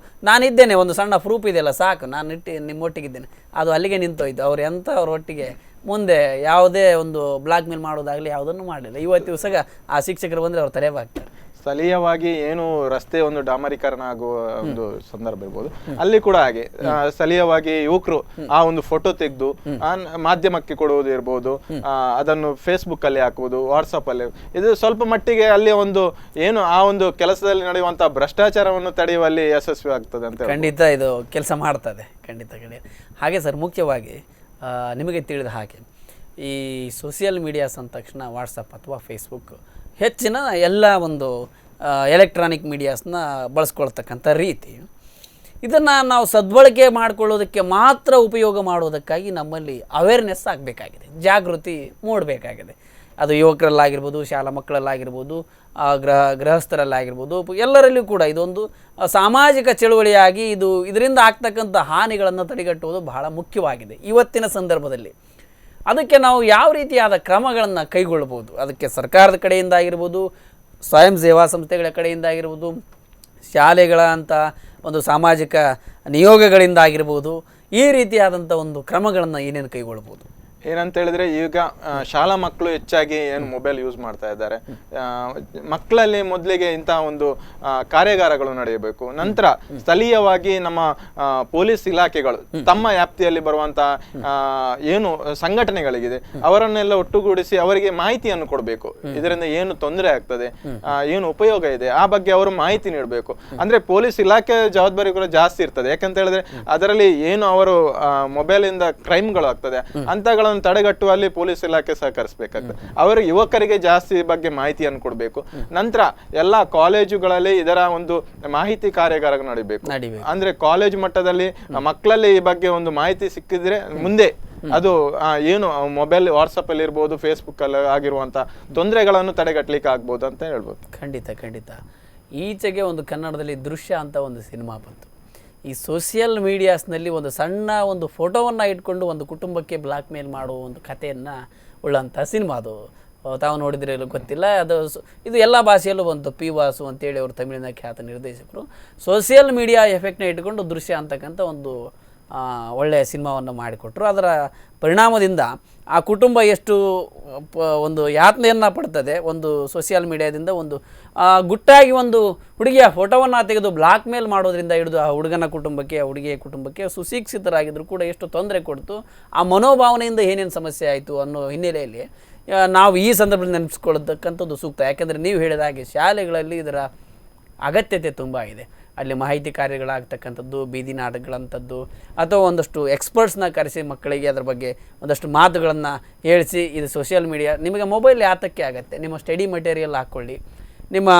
ನಾನಿದ್ದೇನೆ, ಒಂದು ಸಣ್ಣ ಪ್ರೂಫ್ ಇದೆಯಲ್ಲ ಸಾಕು, ನಾನು ನಿಮ್ಮೊಟ್ಟಿಗಿದ್ದೇನೆ, ಅದು ಅಲ್ಲಿಗೆ ನಿಂತೋಯ್ತು. ಅವ್ರು ಅವ್ರ ಒಟ್ಟಿಗೆ ಮುಂದೆ ಯಾವುದೇ ಒಂದು ಬ್ಲಾಕ್ ಮೇಲ್ ಮಾಡೋದಾಗಲಿ ಯಾವುದನ್ನು ಮಾಡಲಿಲ್ಲ. ಇವತ್ತು ದಿವಸ ಆ ಶಿಕ್ಷಕರು ಬಂದರೆ ಅವ್ರು ತಲೆಬಾಗ್ತಾರೆ. ಸ್ಥಳೀಯವಾಗಿ ಏನು ರಸ್ತೆ ಒಂದು ಡಾಮರೀಕರಣ ಆಗುವ ಒಂದು ಸಂದರ್ಭ ಇರ್ಬೋದು, ಅಲ್ಲಿ ಕೂಡ ಹಾಗೆ ಸ್ಥಳೀಯವಾಗಿ ಯುವಕರು ಆ ಒಂದು ಫೋಟೋ ತೆಗೆದು ಮಾಧ್ಯಮಕ್ಕೆ ಕೊಡುವುದು ಇರ್ಬೋದು, ಅದನ್ನು ಫೇಸ್ಬುಕ್ ಅಲ್ಲಿ ಹಾಕುವುದು, ವಾಟ್ಸಪ್ ಅಲ್ಲಿ. ಇದು ಸ್ವಲ್ಪ ಮಟ್ಟಿಗೆ ಅಲ್ಲಿ ಒಂದು ಏನು ಆ ಒಂದು ಕೆಲಸದಲ್ಲಿ ನಡೆಯುವಂತಹ ಭ್ರಷ್ಟಾಚಾರವನ್ನು ತಡೆಯುವಲ್ಲಿ ಯಶಸ್ವಿ ಆಗ್ತದೆ ಅಂತ. ಖಂಡಿತ ಇದು ಕೆಲಸ ಮಾಡ್ತದೆ, ಖಂಡಿತ. ಹಾಗೆ ಸರ್, ಮುಖ್ಯವಾಗಿ ನಿಮಗೆ ತಿಳಿದ ಹಾಗೆ ಈ ಸೋಷಿಯಲ್ ಮೀಡಿಯಾಸ್ ಅಂದ ತಕ್ಷಣ ವಾಟ್ಸಪ್ ಅಥವಾ ಫೇಸ್ಬುಕ್ ಹೆಚ್ಚಿನ ಎಲ್ಲ ಒಂದು ಎಲೆಕ್ಟ್ರಾನಿಕ್ ಮೀಡಿಯಾಸ್ನ ಬಳಸ್ಕೊಳ್ತಕ್ಕಂಥ ರೀತಿ, ಇದನ್ನು ನಾವು ಸದ್ಬಳಕೆ ಮಾಡಿಕೊಳ್ಳೋದಕ್ಕೆ ಮಾತ್ರ ಉಪಯೋಗ ಮಾಡೋದಕ್ಕಾಗಿ ನಮ್ಮಲ್ಲಿ ಅವೇರ್ನೆಸ್ ಆಗಬೇಕಾಗಿದೆ, ಜಾಗೃತಿ ಮೂಡಬೇಕಾಗಿದೆ. ಅದು ಯುವಕರಲ್ಲಾಗಿರ್ಬೋದು, ಶಾಲಾ ಮಕ್ಕಳಲ್ಲಾಗಿರ್ಬೋದು, ಗೃಹಸ್ಥರಲ್ಲಾಗಿರ್ಬೋದು, ಎಲ್ಲರಲ್ಲಿಯೂ ಕೂಡ ಇದೊಂದು ಸಾಮಾಜಿಕ ಚಳುವಳಿಯಾಗಿ ಇದರಿಂದ ಆಗ್ತಕ್ಕಂಥ ಹಾನಿಗಳನ್ನು ತಡೆಗಟ್ಟುವುದು ಬಹಳ ಮುಖ್ಯವಾಗಿದೆ ಇವತ್ತಿನ ಸಂದರ್ಭದಲ್ಲಿ. ಅದಕ್ಕೆ ನಾವು ಯಾವ ರೀತಿಯಾದ ಕ್ರಮಗಳನ್ನು ಕೈಗೊಳ್ಬೋದು, ಅದಕ್ಕೆ ಸರ್ಕಾರದ ಕಡೆಯಿಂದ ಆಗಿರ್ಬೋದು, ಸ್ವಯಂ ಸೇವಾ ಸಂಸ್ಥೆಗಳ ಕಡೆಯಿಂದ ಆಗಿರ್ಬೋದು, ಶಾಲೆಗಳ ಅಂತ ಒಂದು ಸಾಮಾಜಿಕ ನಿಯೋಗಗಳಿಂದ ಆಗಿರ್ಬೋದು, ಈ ರೀತಿಯಾದಂಥ ಒಂದು ಕ್ರಮಗಳನ್ನು ಏನೇನು ಕೈಗೊಳ್ಬೋದು? ಏನಂತ ಹೇಳಿದ್ರೆ ಈಗ ಶಾಲಾ ಮಕ್ಕಳು ಹೆಚ್ಚಾಗಿ ಏನು ಮೊಬೈಲ್ ಯೂಸ್ ಮಾಡ್ತಾ ಇದ್ದಾರೆ. ಮಕ್ಕಳಲ್ಲಿ ಮೊದಲಿಗೆ ಇಂತಹ ಒಂದು ಕಾರ್ಯಾಗಾರಗಳು ನಡೆಯಬೇಕು. ನಂತರ ಸ್ಥಳೀಯವಾಗಿ ನಮ್ಮ ಪೊಲೀಸ್ ಇಲಾಖೆಗಳು ತಮ್ಮ ವ್ಯಾಪ್ತಿಯಲ್ಲಿ ಬರುವಂತಹ ಏನು ಸಂಘಟನೆಗಳಿಗಿದೆ ಅವರನ್ನೆಲ್ಲ ಒಟ್ಟುಗೂಡಿಸಿ ಅವರಿಗೆ ಮಾಹಿತಿಯನ್ನು ಕೊಡಬೇಕು. ಇದರಿಂದ ಏನು ತೊಂದರೆ ಆಗ್ತದೆ, ಏನು ಉಪಯೋಗ ಇದೆ ಆ ಬಗ್ಗೆ ಅವರು ಮಾಹಿತಿ ನೀಡಬೇಕು. ಅಂದ್ರೆ ಪೊಲೀಸ್ ಇಲಾಖೆ ಜವಾಬ್ದಾರಿ ಕೂಡ ಜಾಸ್ತಿ ಇರ್ತದೆ. ಯಾಕಂತ ಹೇಳಿದ್ರೆ ಅದರಲ್ಲಿ ಏನು ಅವರು ಮೊಬೈಲ್ ಇಂದ ಕ್ರೈಮ್ಗಳು ಆಗ್ತದೆ ಅಂತಗಳನ್ನು ತಡೆಗಟ್ಟುವಲ್ಲಿ ಪೊಲೀಸ್ ಇಲಾಖೆ ಸಹಕರಿಸಬೇಕಾಗ್ತದೆ. ಅವರು ಯುವಕರಿಗೆ ಜಾಸ್ತಿ ಬಗ್ಗೆ ಮಾಹಿತಿಯನ್ನು ಕೊಡಬೇಕು. ನಂತರ ಎಲ್ಲಾ ಕಾಲೇಜುಗಳಲ್ಲಿ ಇದರ ಒಂದು ಮಾಹಿತಿ ಕಾರ್ಯಾಗಾರ ನಡೀಬೇಕು. ಅಂದ್ರೆ ಕಾಲೇಜು ಮಟ್ಟದಲ್ಲಿ ಮಕ್ಕಳಲ್ಲಿ ಈ ಬಗ್ಗೆ ಒಂದು ಮಾಹಿತಿ ಸಿಕ್ಕಿದ್ರೆ ಮುಂದೆ ಅದು ಏನು ಮೊಬೈಲ್ ವಾಟ್ಸಪ್ ಅಲ್ಲಿ ಇರ್ಬೋದು, ಫೇಸ್ಬುಕ್ ಅಲ್ಲಿ ಆಗಿರುವಂತ ತೊಂದರೆಗಳನ್ನು ತಡೆಗಟ್ಟಲಿಕ್ಕೆ ಆಗ್ಬೋದು ಅಂತ ಹೇಳ್ಬೋದು. ಖಂಡಿತ ಈಚೆಗೆ ಒಂದು ಕನ್ನಡದಲ್ಲಿ ದೃಶ್ಯ ಅಂತ ಒಂದು ಸಿನಿಮಾ ಬಂತು. ಈ ಸೋಷಿಯಲ್ ಮೀಡಿಯಾಸ್ನಲ್ಲಿ ಒಂದು ಸಣ್ಣ ಒಂದು ಫೋಟೋವನ್ನು ಇಟ್ಕೊಂಡು ಒಂದು ಕುಟುಂಬಕ್ಕೆ ಬ್ಲಾಕ್ ಮೇಲ್ ಮಾಡುವ ಒಂದು ಕಥೆಯನ್ನು ಉಳ್ಳಂಥ ಸಿನಿಮಾ ಅದು. ತಾವು ನೋಡಿದ್ರೆ ಗೊತ್ತಿಲ್ಲ. ಅದು ಇದು ಎಲ್ಲ ಭಾಷೆಯಲ್ಲೂ ಬಂತು. ಪಿ ವಾಸು ಅಂತೇಳಿ ಅವರು ತಮಿಳಿನ ಖ್ಯಾತ ನಿರ್ದೇಶಕರು ಸೋಷಿಯಲ್ ಮೀಡಿಯಾ ಎಫೆಕ್ಟ್ನ ಇಟ್ಕೊಂಡು ದೃಶ್ಯ ಅಂತಕ್ಕಂಥ ಒಂದು ಒಳ್ಳೆಯ ಸಿನಿಮಾವನ್ನು ಮಾಡಿಕೊಟ್ರು. ಅದರ ಪರಿಣಾಮದಿಂದ ಆ ಕುಟುಂಬ ಎಷ್ಟು ಒಂದು ಯಾತನೆಯನ್ನು ಪಡ್ತದೆ ಒಂದು ಸೋಷಿಯಲ್ ಮೀಡಿಯಾದಿಂದ. ಒಂದು ಗುಟ್ಟಾಗಿ ಒಂದು ಹುಡುಗಿಯ ಫೋಟೋವನ್ನು ತೆಗೆದು ಬ್ಲಾಕ್ ಮೇಲ್ ಮಾಡೋದ್ರಿಂದ ಹಿಡಿದು ಆ ಹುಡುಗನ ಕುಟುಂಬಕ್ಕೆ, ಆ ಹುಡುಗಿಯ ಕುಟುಂಬಕ್ಕೆ ಸುಶಿಕ್ಷಿತರಾಗಿದ್ದರೂ ಕೂಡ ಎಷ್ಟು ತೊಂದರೆ ಕೊಡ್ತು, ಆ ಮನೋಭಾವನೆಯಿಂದ ಏನೇನು ಸಮಸ್ಯೆ ಆಯಿತು ಅನ್ನೋ ಹಿನ್ನೆಲೆಯಲ್ಲಿ ನಾವು ಈ ಸಂದರ್ಭದಲ್ಲಿ ನೆನಪಿಸ್ಕೊಳ್ಳತಕ್ಕಂಥದ್ದು ಸೂಕ್ತ. ಯಾಕೆಂದರೆ ನೀವು ಹೇಳಿದ ಹಾಗೆ ಶಾಲೆಗಳಲ್ಲಿ ಇದರ ಅಗತ್ಯತೆ ತುಂಬ ಇದೆ. ಅಲ್ಲಿ ಮಾಹಿತಿ ಕಾರ್ಯಗಳಾಗ್ತಕ್ಕಂಥದ್ದು, ಬೀದಿ ನಾಟಕಗಳಂಥದ್ದು, ಅಥವಾ ಒಂದಷ್ಟು ಎಕ್ಸ್ಪರ್ಟ್ಸ್ನ ಕರೆಸಿ ಮಕ್ಕಳಿಗೆ ಅದರ ಬಗ್ಗೆ ಒಂದಷ್ಟು ಮಾತುಗಳನ್ನು ಹೇಳಿಸಿ ಇದು ಸೋಷಿಯಲ್ ಮೀಡಿಯಾ ನಿಮಗೆ ಮೊಬೈಲ್ ಯಾತಕ್ಕೆ ಆಗುತ್ತೆ, ನಿಮ್ಮ ಸ್ಟಡಿ ಮೆಟೀರಿಯಲ್ ಹಾಕ್ಕೊಳ್ಳಿ, ನಿಮ್ಮ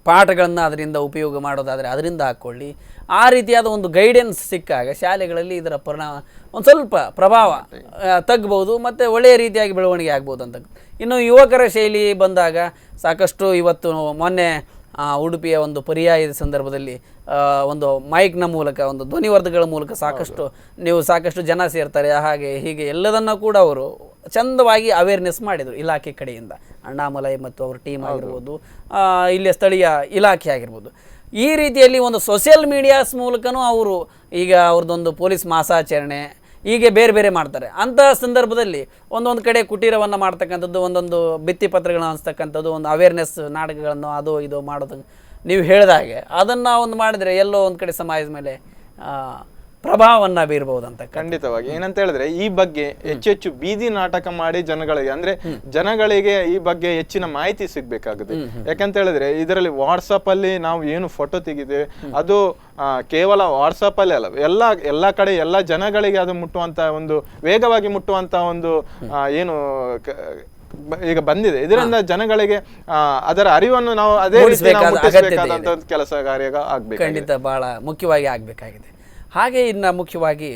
ಪಾಠಗಳನ್ನು ಅದರಿಂದ ಉಪಯೋಗ ಮಾಡೋದಾದರೆ ಅದರಿಂದ ಹಾಕ್ಕೊಳ್ಳಿ. ಆ ರೀತಿಯಾದ ಒಂದು ಗೈಡೆನ್ಸ್ ಸಿಕ್ಕಾಗ ಶಾಲೆಗಳಲ್ಲಿ ಇದರ ಪರಿಣಾಮ ಒಂದು ಸ್ವಲ್ಪ ಪ್ರಭಾವ ತಗ್ಬೋದು ಮತ್ತು ಒಳ್ಳೆಯ ರೀತಿಯಾಗಿ ಬೆಳವಣಿಗೆ ಆಗ್ಬೋದು ಅಂತ. ಇನ್ನು ಯುವಕರ ಶೈಲಿ ಬಂದಾಗ ಸಾಕಷ್ಟು ಇವತ್ತು ಮೊನ್ನೆ ಉಡುಪಿಯ ಒಂದು ಪರ್ಯಾಯದ ಸಂದರ್ಭದಲ್ಲಿ ಒಂದು ಮೈಕ್ನ ಮೂಲಕ, ಒಂದು ಧ್ವನಿವರ್ಧಕಗಳ ಮೂಲಕ ಸಾಕಷ್ಟು ಜನ ಸೇರ್ತಾರೆ, ಹಾಗೆ ಹೀಗೆ ಎಲ್ಲದನ್ನು ಕೂಡ ಅವರು ಚಂದವಾಗಿ ಅವೇರ್ನೆಸ್ ಮಾಡಿದರು ಇಲಾಖೆ ಕಡೆಯಿಂದ. ಅಣ್ಣಾಮಲೈ ಮತ್ತು ಅವ್ರ ಟೀಮ್ ಆಗಿರ್ಬೋದು, ಇಲ್ಲಿಯ ಸ್ಥಳೀಯ ಇಲಾಖೆ ಆಗಿರ್ಬೋದು. ಈ ರೀತಿಯಲ್ಲಿ ಒಂದು ಸೋಷಿಯಲ್ ಮೀಡಿಯಾಸ್ ಮೂಲಕನೂ ಅವರು ಈಗ ಅವ್ರದ್ದೊಂದು ಪೊಲೀಸ್ ಮಾಸಾಚರಣೆ ಹೀಗೆ ಬೇರೆ ಬೇರೆ ಮಾಡ್ತಾರೆ. ಅಂತಹ ಸಂದರ್ಭದಲ್ಲಿ ಒಂದೊಂದು ಕಡೆ ಕುಟೀರವನ್ನು ಮಾಡ್ತಕ್ಕಂಥದ್ದು, ಒಂದೊಂದು ಭಿತ್ತಿಪತ್ರಗಳನ್ನು ಹಂಚ್ತಕ್ಕಂಥದ್ದು, ಒಂದು ಅವೇರ್ನೆಸ್ ನಾಟಕಗಳನ್ನು ಅದು ಇದು ಮಾಡೋದು ನೀವು ಹೇಳಿದಾಗೆ ಅದನ್ನು ಒಂದು ಮಾಡಿದರೆ ಎಲ್ಲೋ ಒಂದು ಕಡೆ ಸಮಾಜದ ಮೇಲೆ ಪ್ರಭಾವವನ್ನು ಬೀರ್ಬಹುದಂತ. ಖಂಡಿತವಾಗಿ. ಏನಂತ ಹೇಳಿದ್ರೆ ಈ ಬಗ್ಗೆ ಹೆಚ್ಚೆಚ್ಚು ಬೀದಿ ನಾಟಕ ಮಾಡಿ ಜನಗಳಿಗೆ ಈ ಬಗ್ಗೆ ಹೆಚ್ಚಿನ ಮಾಹಿತಿ ಸಿಗ್ಬೇಕಾಗುತ್ತೆ. ಯಾಕಂತ ಹೇಳಿದ್ರೆ ಇದರಲ್ಲಿ ವಾಟ್ಸಪ್ ಅಲ್ಲಿ ನಾವು ಏನು ಫೋಟೋ ತೆಗಿದ್ದೇವೆ ಅದು ಕೇವಲ ವಾಟ್ಸಪ್ ಅಲ್ಲಿ ಅಲ್ಲ, ಎಲ್ಲ ಕಡೆ ಎಲ್ಲ ಜನಗಳಿಗೆ ಅದು ಮುಟ್ಟುವಂತ ಒಂದು ವೇಗವಾಗಿ ಮುಟ್ಟುವಂತ ಒಂದು ಏನು ಈಗ ಬಂದಿದೆ. ಇದರಿಂದ ಜನಗಳಿಗೆ ಅದರ ಅರಿವನ್ನು ನಾವು ಅದೇ ರೀತಿ ಮುಟ್ಟಿಸಬೇಕಾದಂತ ಕೆಲಸ ಕಾರ್ಯ ಆಗ್ಬೇಕು. ಖಂಡಿತ ಬಹಳ ಮುಖ್ಯವಾಗಿ ಆಗ್ಬೇಕಾಗಿದೆ. ಹಾಗೆ ಇನ್ನು ಮುಖ್ಯವಾಗಿ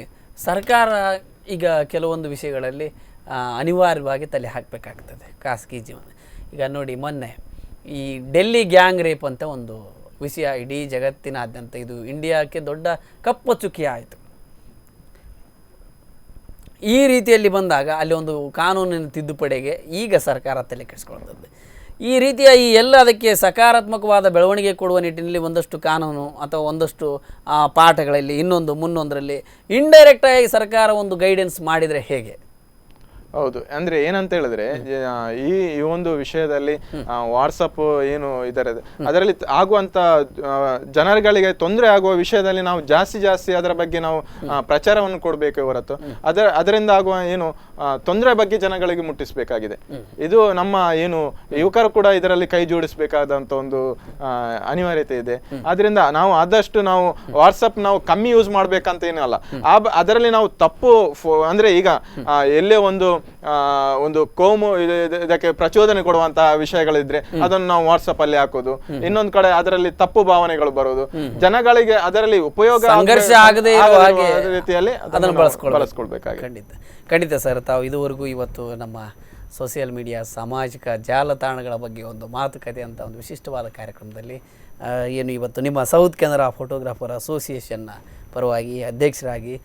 ಸರ್ಕಾರ ಈಗ ಕೆಲವೊಂದು ವಿಷಯಗಳಲ್ಲಿ ಅನಿವಾರ್ಯವಾಗಿ ತಲೆ ಹಾಕಬೇಕಾಗ್ತದೆ ಖಾಸಗಿ ಜೀವನ. ಈಗ ನೋಡಿ, ಮೊನ್ನೆ ಈ ಡೆಲ್ಲಿ ಗ್ಯಾಂಗ್ ರೇಪ್ ಅಂತ ಒಂದು ವಿಷಯ ಇಡೀ ಜಗತ್ತಿನಾದ್ಯಂತ ಇದು ಇಂಡಿಯಾಕ್ಕೆ ದೊಡ್ಡ ಕಪ್ಪು ಚುಕ್ಕಿ ಆಯಿತು. ಈ ರೀತಿಯಲ್ಲಿ ಬಂದಾಗ ಅಲ್ಲಿ ಒಂದು ಕಾನೂನಿನ ತಿದ್ದುಪಡಿಗೆ ಈಗ ಸರ್ಕಾರ ತಲೆ ಕೆಡಿಸ್ಕೊಳ್ತದೆ. ಈ ರೀತಿಯ ಎಲ್ಲ ಅದಕ್ಕೆ ಸಕಾರಾತ್ಮಕವಾದ ಬೆಳವಣಿಗೆ ಕೊಡುವ ನಿಟ್ಟಿನಲ್ಲಿ ಒಂದಷ್ಟು ಕಾನೂನು ಅಥವಾ ಒಂದಷ್ಟು ಪಾಠಗಳಲ್ಲಿ ಇನ್ನೊಂದು ಮುನ್ನೊಂದರಲ್ಲಿ ಇಂಡೈರೆಕ್ಟಾಗಿ ಸರ್ಕಾರ ಒಂದು ಗೈಡೆನ್ಸ್ ಮಾಡಿದರೆ ಹೇಗೆ? ಹೌದು. ಅಂದ್ರೆ ಏನಂತ ಹೇಳಿದ್ರೆ ಈ ಒಂದು ವಿಷಯದಲ್ಲಿ ವಾಟ್ಸಪ್ ಏನು ಅದರಲ್ಲಿ ಆಗುವಂತ ಜನರುಗಳಿಗೆ ತೊಂದರೆ ಆಗುವ ವಿಷಯದಲ್ಲಿ ನಾವು ಜಾಸ್ತಿ ಅದರ ಬಗ್ಗೆ ನಾವು ಪ್ರಚಾರವನ್ನು ಕೊಡಬೇಕು ಹೊರತು ಅದರಿಂದ ಆಗುವ ಏನು ತೊಂದರೆ ಬಗ್ಗೆ ಜನಗಳಿಗೆ ಮುಟ್ಟಿಸಬೇಕಾಗಿದೆ. ಇದು ನಮ್ಮ ಏನು ಯುವಕರು ಕೂಡ ಇದರಲ್ಲಿ ಕೈ ಜೋಡಿಸಬೇಕಾದಂತ ಒಂದು ಅನಿವಾರ್ಯತೆ ಇದೆ. ಆದ್ರಿಂದ ನಾವು ಆದಷ್ಟು ನಾವು ವಾಟ್ಸಪ್ ನಾವು ಕಮ್ಮಿ ಯೂಸ್ ಮಾಡ್ಬೇಕಂತ ಏನಲ್ಲ, ಅದರಲ್ಲಿ ನಾವು ತಪ್ಪು ಅಂದ್ರೆ ಈಗ ಎಲ್ಲೇ ಒಂದು ಕೋಮು ಇದಕ್ಕೆ ಪ್ರಚೋದನೆ ಕೊಡುವಂತಹ ವಿಷಯಗಳಿದ್ರೆ ಅದನ್ನು ನಾವು ವಾಟ್ಸಪ್ ಅಲ್ಲಿ ಹಾಕೋದು, ಇನ್ನೊಂದು ಕಡೆ ಅದರಲ್ಲಿ ತಪ್ಪು ಭಾವನೆಗಳು ಬರೋದು, ಜನಗಳಿಗೆ ಅದರಲ್ಲಿ ಉಪಯೋಗ ಸಂಘರ್ಷ ಆಗದೆ ರೀತಿಯಲ್ಲಿ ಅದನ್ನು ಬಳಸ್ಕೊಳ್ಬೇಕಾಗಿದೆ. ಖಂಡಿತ ಸರ್, ತಾವು ಇದುವರೆಗೂ ಇವತ್ತು ನಮ್ಮ ಸೋಷಿಯಲ್ ಮೀಡಿಯಾ ಸಾಮಾಜಿಕ ಜಾಲತಾಣಗಳ ಬಗ್ಗೆ ಒಂದು ಮಾತುಕತೆ ಅಂತ ಒಂದು ವಿಶಿಷ್ಟವಾದ ಕಾರ್ಯಕ್ರಮದಲ್ಲಿ ಏನು ಇವತ್ತು ನಿಮ್ಮ ಸೌತ್ ಕೆನರಾ ಫೋಟೋಗ್ರಾಫರ್ ಅಸೋಸಿಯೇಷನ್ನ ಪರವಾಗಿ ಅಧ್ಯಕ್ಷರಾಗಿ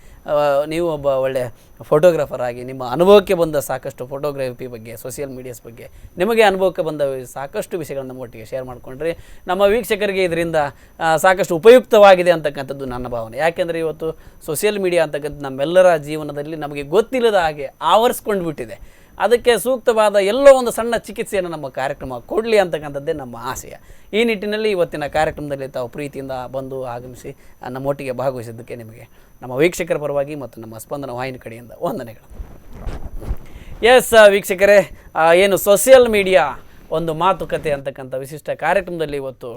ನೀವು ಒಬ್ಬ ಒಳ್ಳೆಯ ಫೋಟೋಗ್ರಾಫರ್ ಆಗಿ ನಿಮ್ಮ ಅನುಭವಕ್ಕೆ ಬಂದ ಸಾಕಷ್ಟು ಫೋಟೋಗ್ರಫಿ ಬಗ್ಗೆ ಸೋಷಿಯಲ್ ಮೀಡಿಯಾಸ್ ಬಗ್ಗೆ ನಿಮಗೆ ಅನುಭವಕ್ಕೆ ಬಂದ ಸಾಕಷ್ಟು ವಿಷಯಗಳನ್ನು ನಮ್ಮೊಟ್ಟಿಗೆ ಶೇರ್ ಮಾಡಿಕೊಂಡ್ರಿ. ನಮ್ಮ ವೀಕ್ಷಕರಿಗೆ ಇದರಿಂದ ಸಾಕಷ್ಟು ಉಪಯುಕ್ತವಾಗಿದೆ ಅಂತಕ್ಕಂಥದ್ದು ನನ್ನ ಭಾವನೆ. ಯಾಕೆಂದರೆ ಇವತ್ತು ಸೋಷಿಯಲ್ ಮೀಡಿಯಾ ಅಂತಕ್ಕಂಥ ನಮ್ಮೆಲ್ಲರ ಜೀವನದಲ್ಲಿ ನಮಗೆ ಗೊತ್ತಿಲ್ಲದ ಹಾಗೆ ಆವರಿಸ್ಕೊಂಡು ಬಿಟ್ಟಿದೆ. ಅದಕ್ಕೆ ಸೂಕ್ತವಾದ ಎಲ್ಲೋ ಒಂದು ಸಣ್ಣ ಚಿಕಿತ್ಸೆಯನ್ನು ನಮ್ಮ ಕಾರ್ಯಕ್ರಮ ಕೊಡಲಿ ಅಂತಕ್ಕಂಥದ್ದೇ ನಮ್ಮ ಆಶಯ. ಈ ನಿಟ್ಟಿನಲ್ಲಿ ಇವತ್ತಿನ ಕಾರ್ಯಕ್ರಮದಲ್ಲಿ ತಾವು ಪ್ರೀತಿಯಿಂದ ಬಂದು ಆಗಮಿಸಿ ನಮ್ಮೊಟ್ಟಿಗೆ ಭಾಗವಹಿಸಿದ್ದಕ್ಕೆ ನಿಮಗೆ ನಮ್ಮ ವೀಕ್ಷಕರ ಪರವಾಗಿ ಮತ್ತು ನಮ್ಮ ಸ್ಪಂದನ ವಾಹಿನಿ ಕಡೆಯಿಂದ ವಂದನೆಗಳು. ಎಸ್ ವೀಕ್ಷಕರೇ, ಏನು ಸೋಷಿಯಲ್ ಮೀಡಿಯಾ ಒಂದು ಮಾತುಕತೆ ಅಂತಕ್ಕಂಥ ವಿಶಿಷ್ಟ ಕಾರ್ಯಕ್ರಮದಲ್ಲಿ ಇವತ್ತು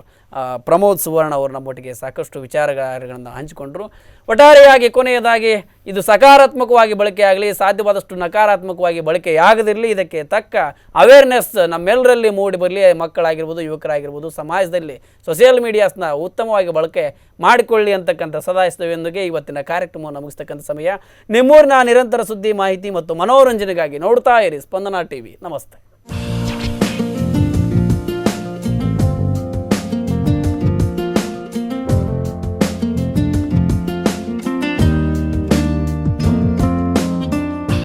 ಪ್ರಮೋದ್ ಸುವರ್ಣ ಅವರು ನಮ್ಮೊಟ್ಟಿಗೆ ಸಾಕಷ್ಟು ವಿಚಾರಗಳನ್ನು ಹಂಚಿಕೊಂಡರು. ಒಟ್ಟಾರೆಯಾಗಿ ಕೊನೆಯದಾಗಿ ಇದು ಸಕಾರಾತ್ಮಕವಾಗಿ ಬಳಕೆಯಾಗಲಿ, ಸಾಧ್ಯವಾದಷ್ಟು ನಕಾರಾತ್ಮಕವಾಗಿ ಬಳಕೆಯಾಗದಿರಲಿ, ಇದಕ್ಕೆ ತಕ್ಕ ಅವೇರ್ನೆಸ್ ನಮ್ಮೆಲ್ಲರಲ್ಲಿ ಮೂಡಿ ಬರಲಿ. ಮಕ್ಕಳಾಗಿರ್ಬೋದು, ಯುವಕರಾಗಿರ್ಬೋದು, ಸಮಾಜದಲ್ಲಿ ಸೋಷಿಯಲ್ ಮೀಡಿಯಾಸ್ನ ಉತ್ತಮವಾಗಿ ಬಳಕೆ ಮಾಡಿಕೊಳ್ಳಿ ಅಂತಕ್ಕಂಥ ಸದಾಯಿಸ್ತವೆಂದಿಗೆ ಇವತ್ತಿನ ಕಾರ್ಯಕ್ರಮವನ್ನು ಮುಗಿಸ್ತಕ್ಕಂಥ ಸಮಯ. ನಿಮ್ಮೂರಿನ ನಿರಂತರ ಸುದ್ದಿ, ಮಾಹಿತಿ ಮತ್ತು ಮನೋರಂಜನೆಗಾಗಿ ನೋಡ್ತಾ ಇರಿ ಸ್ಪಂದನ ಟಿವಿ. ನಮಸ್ತೆ.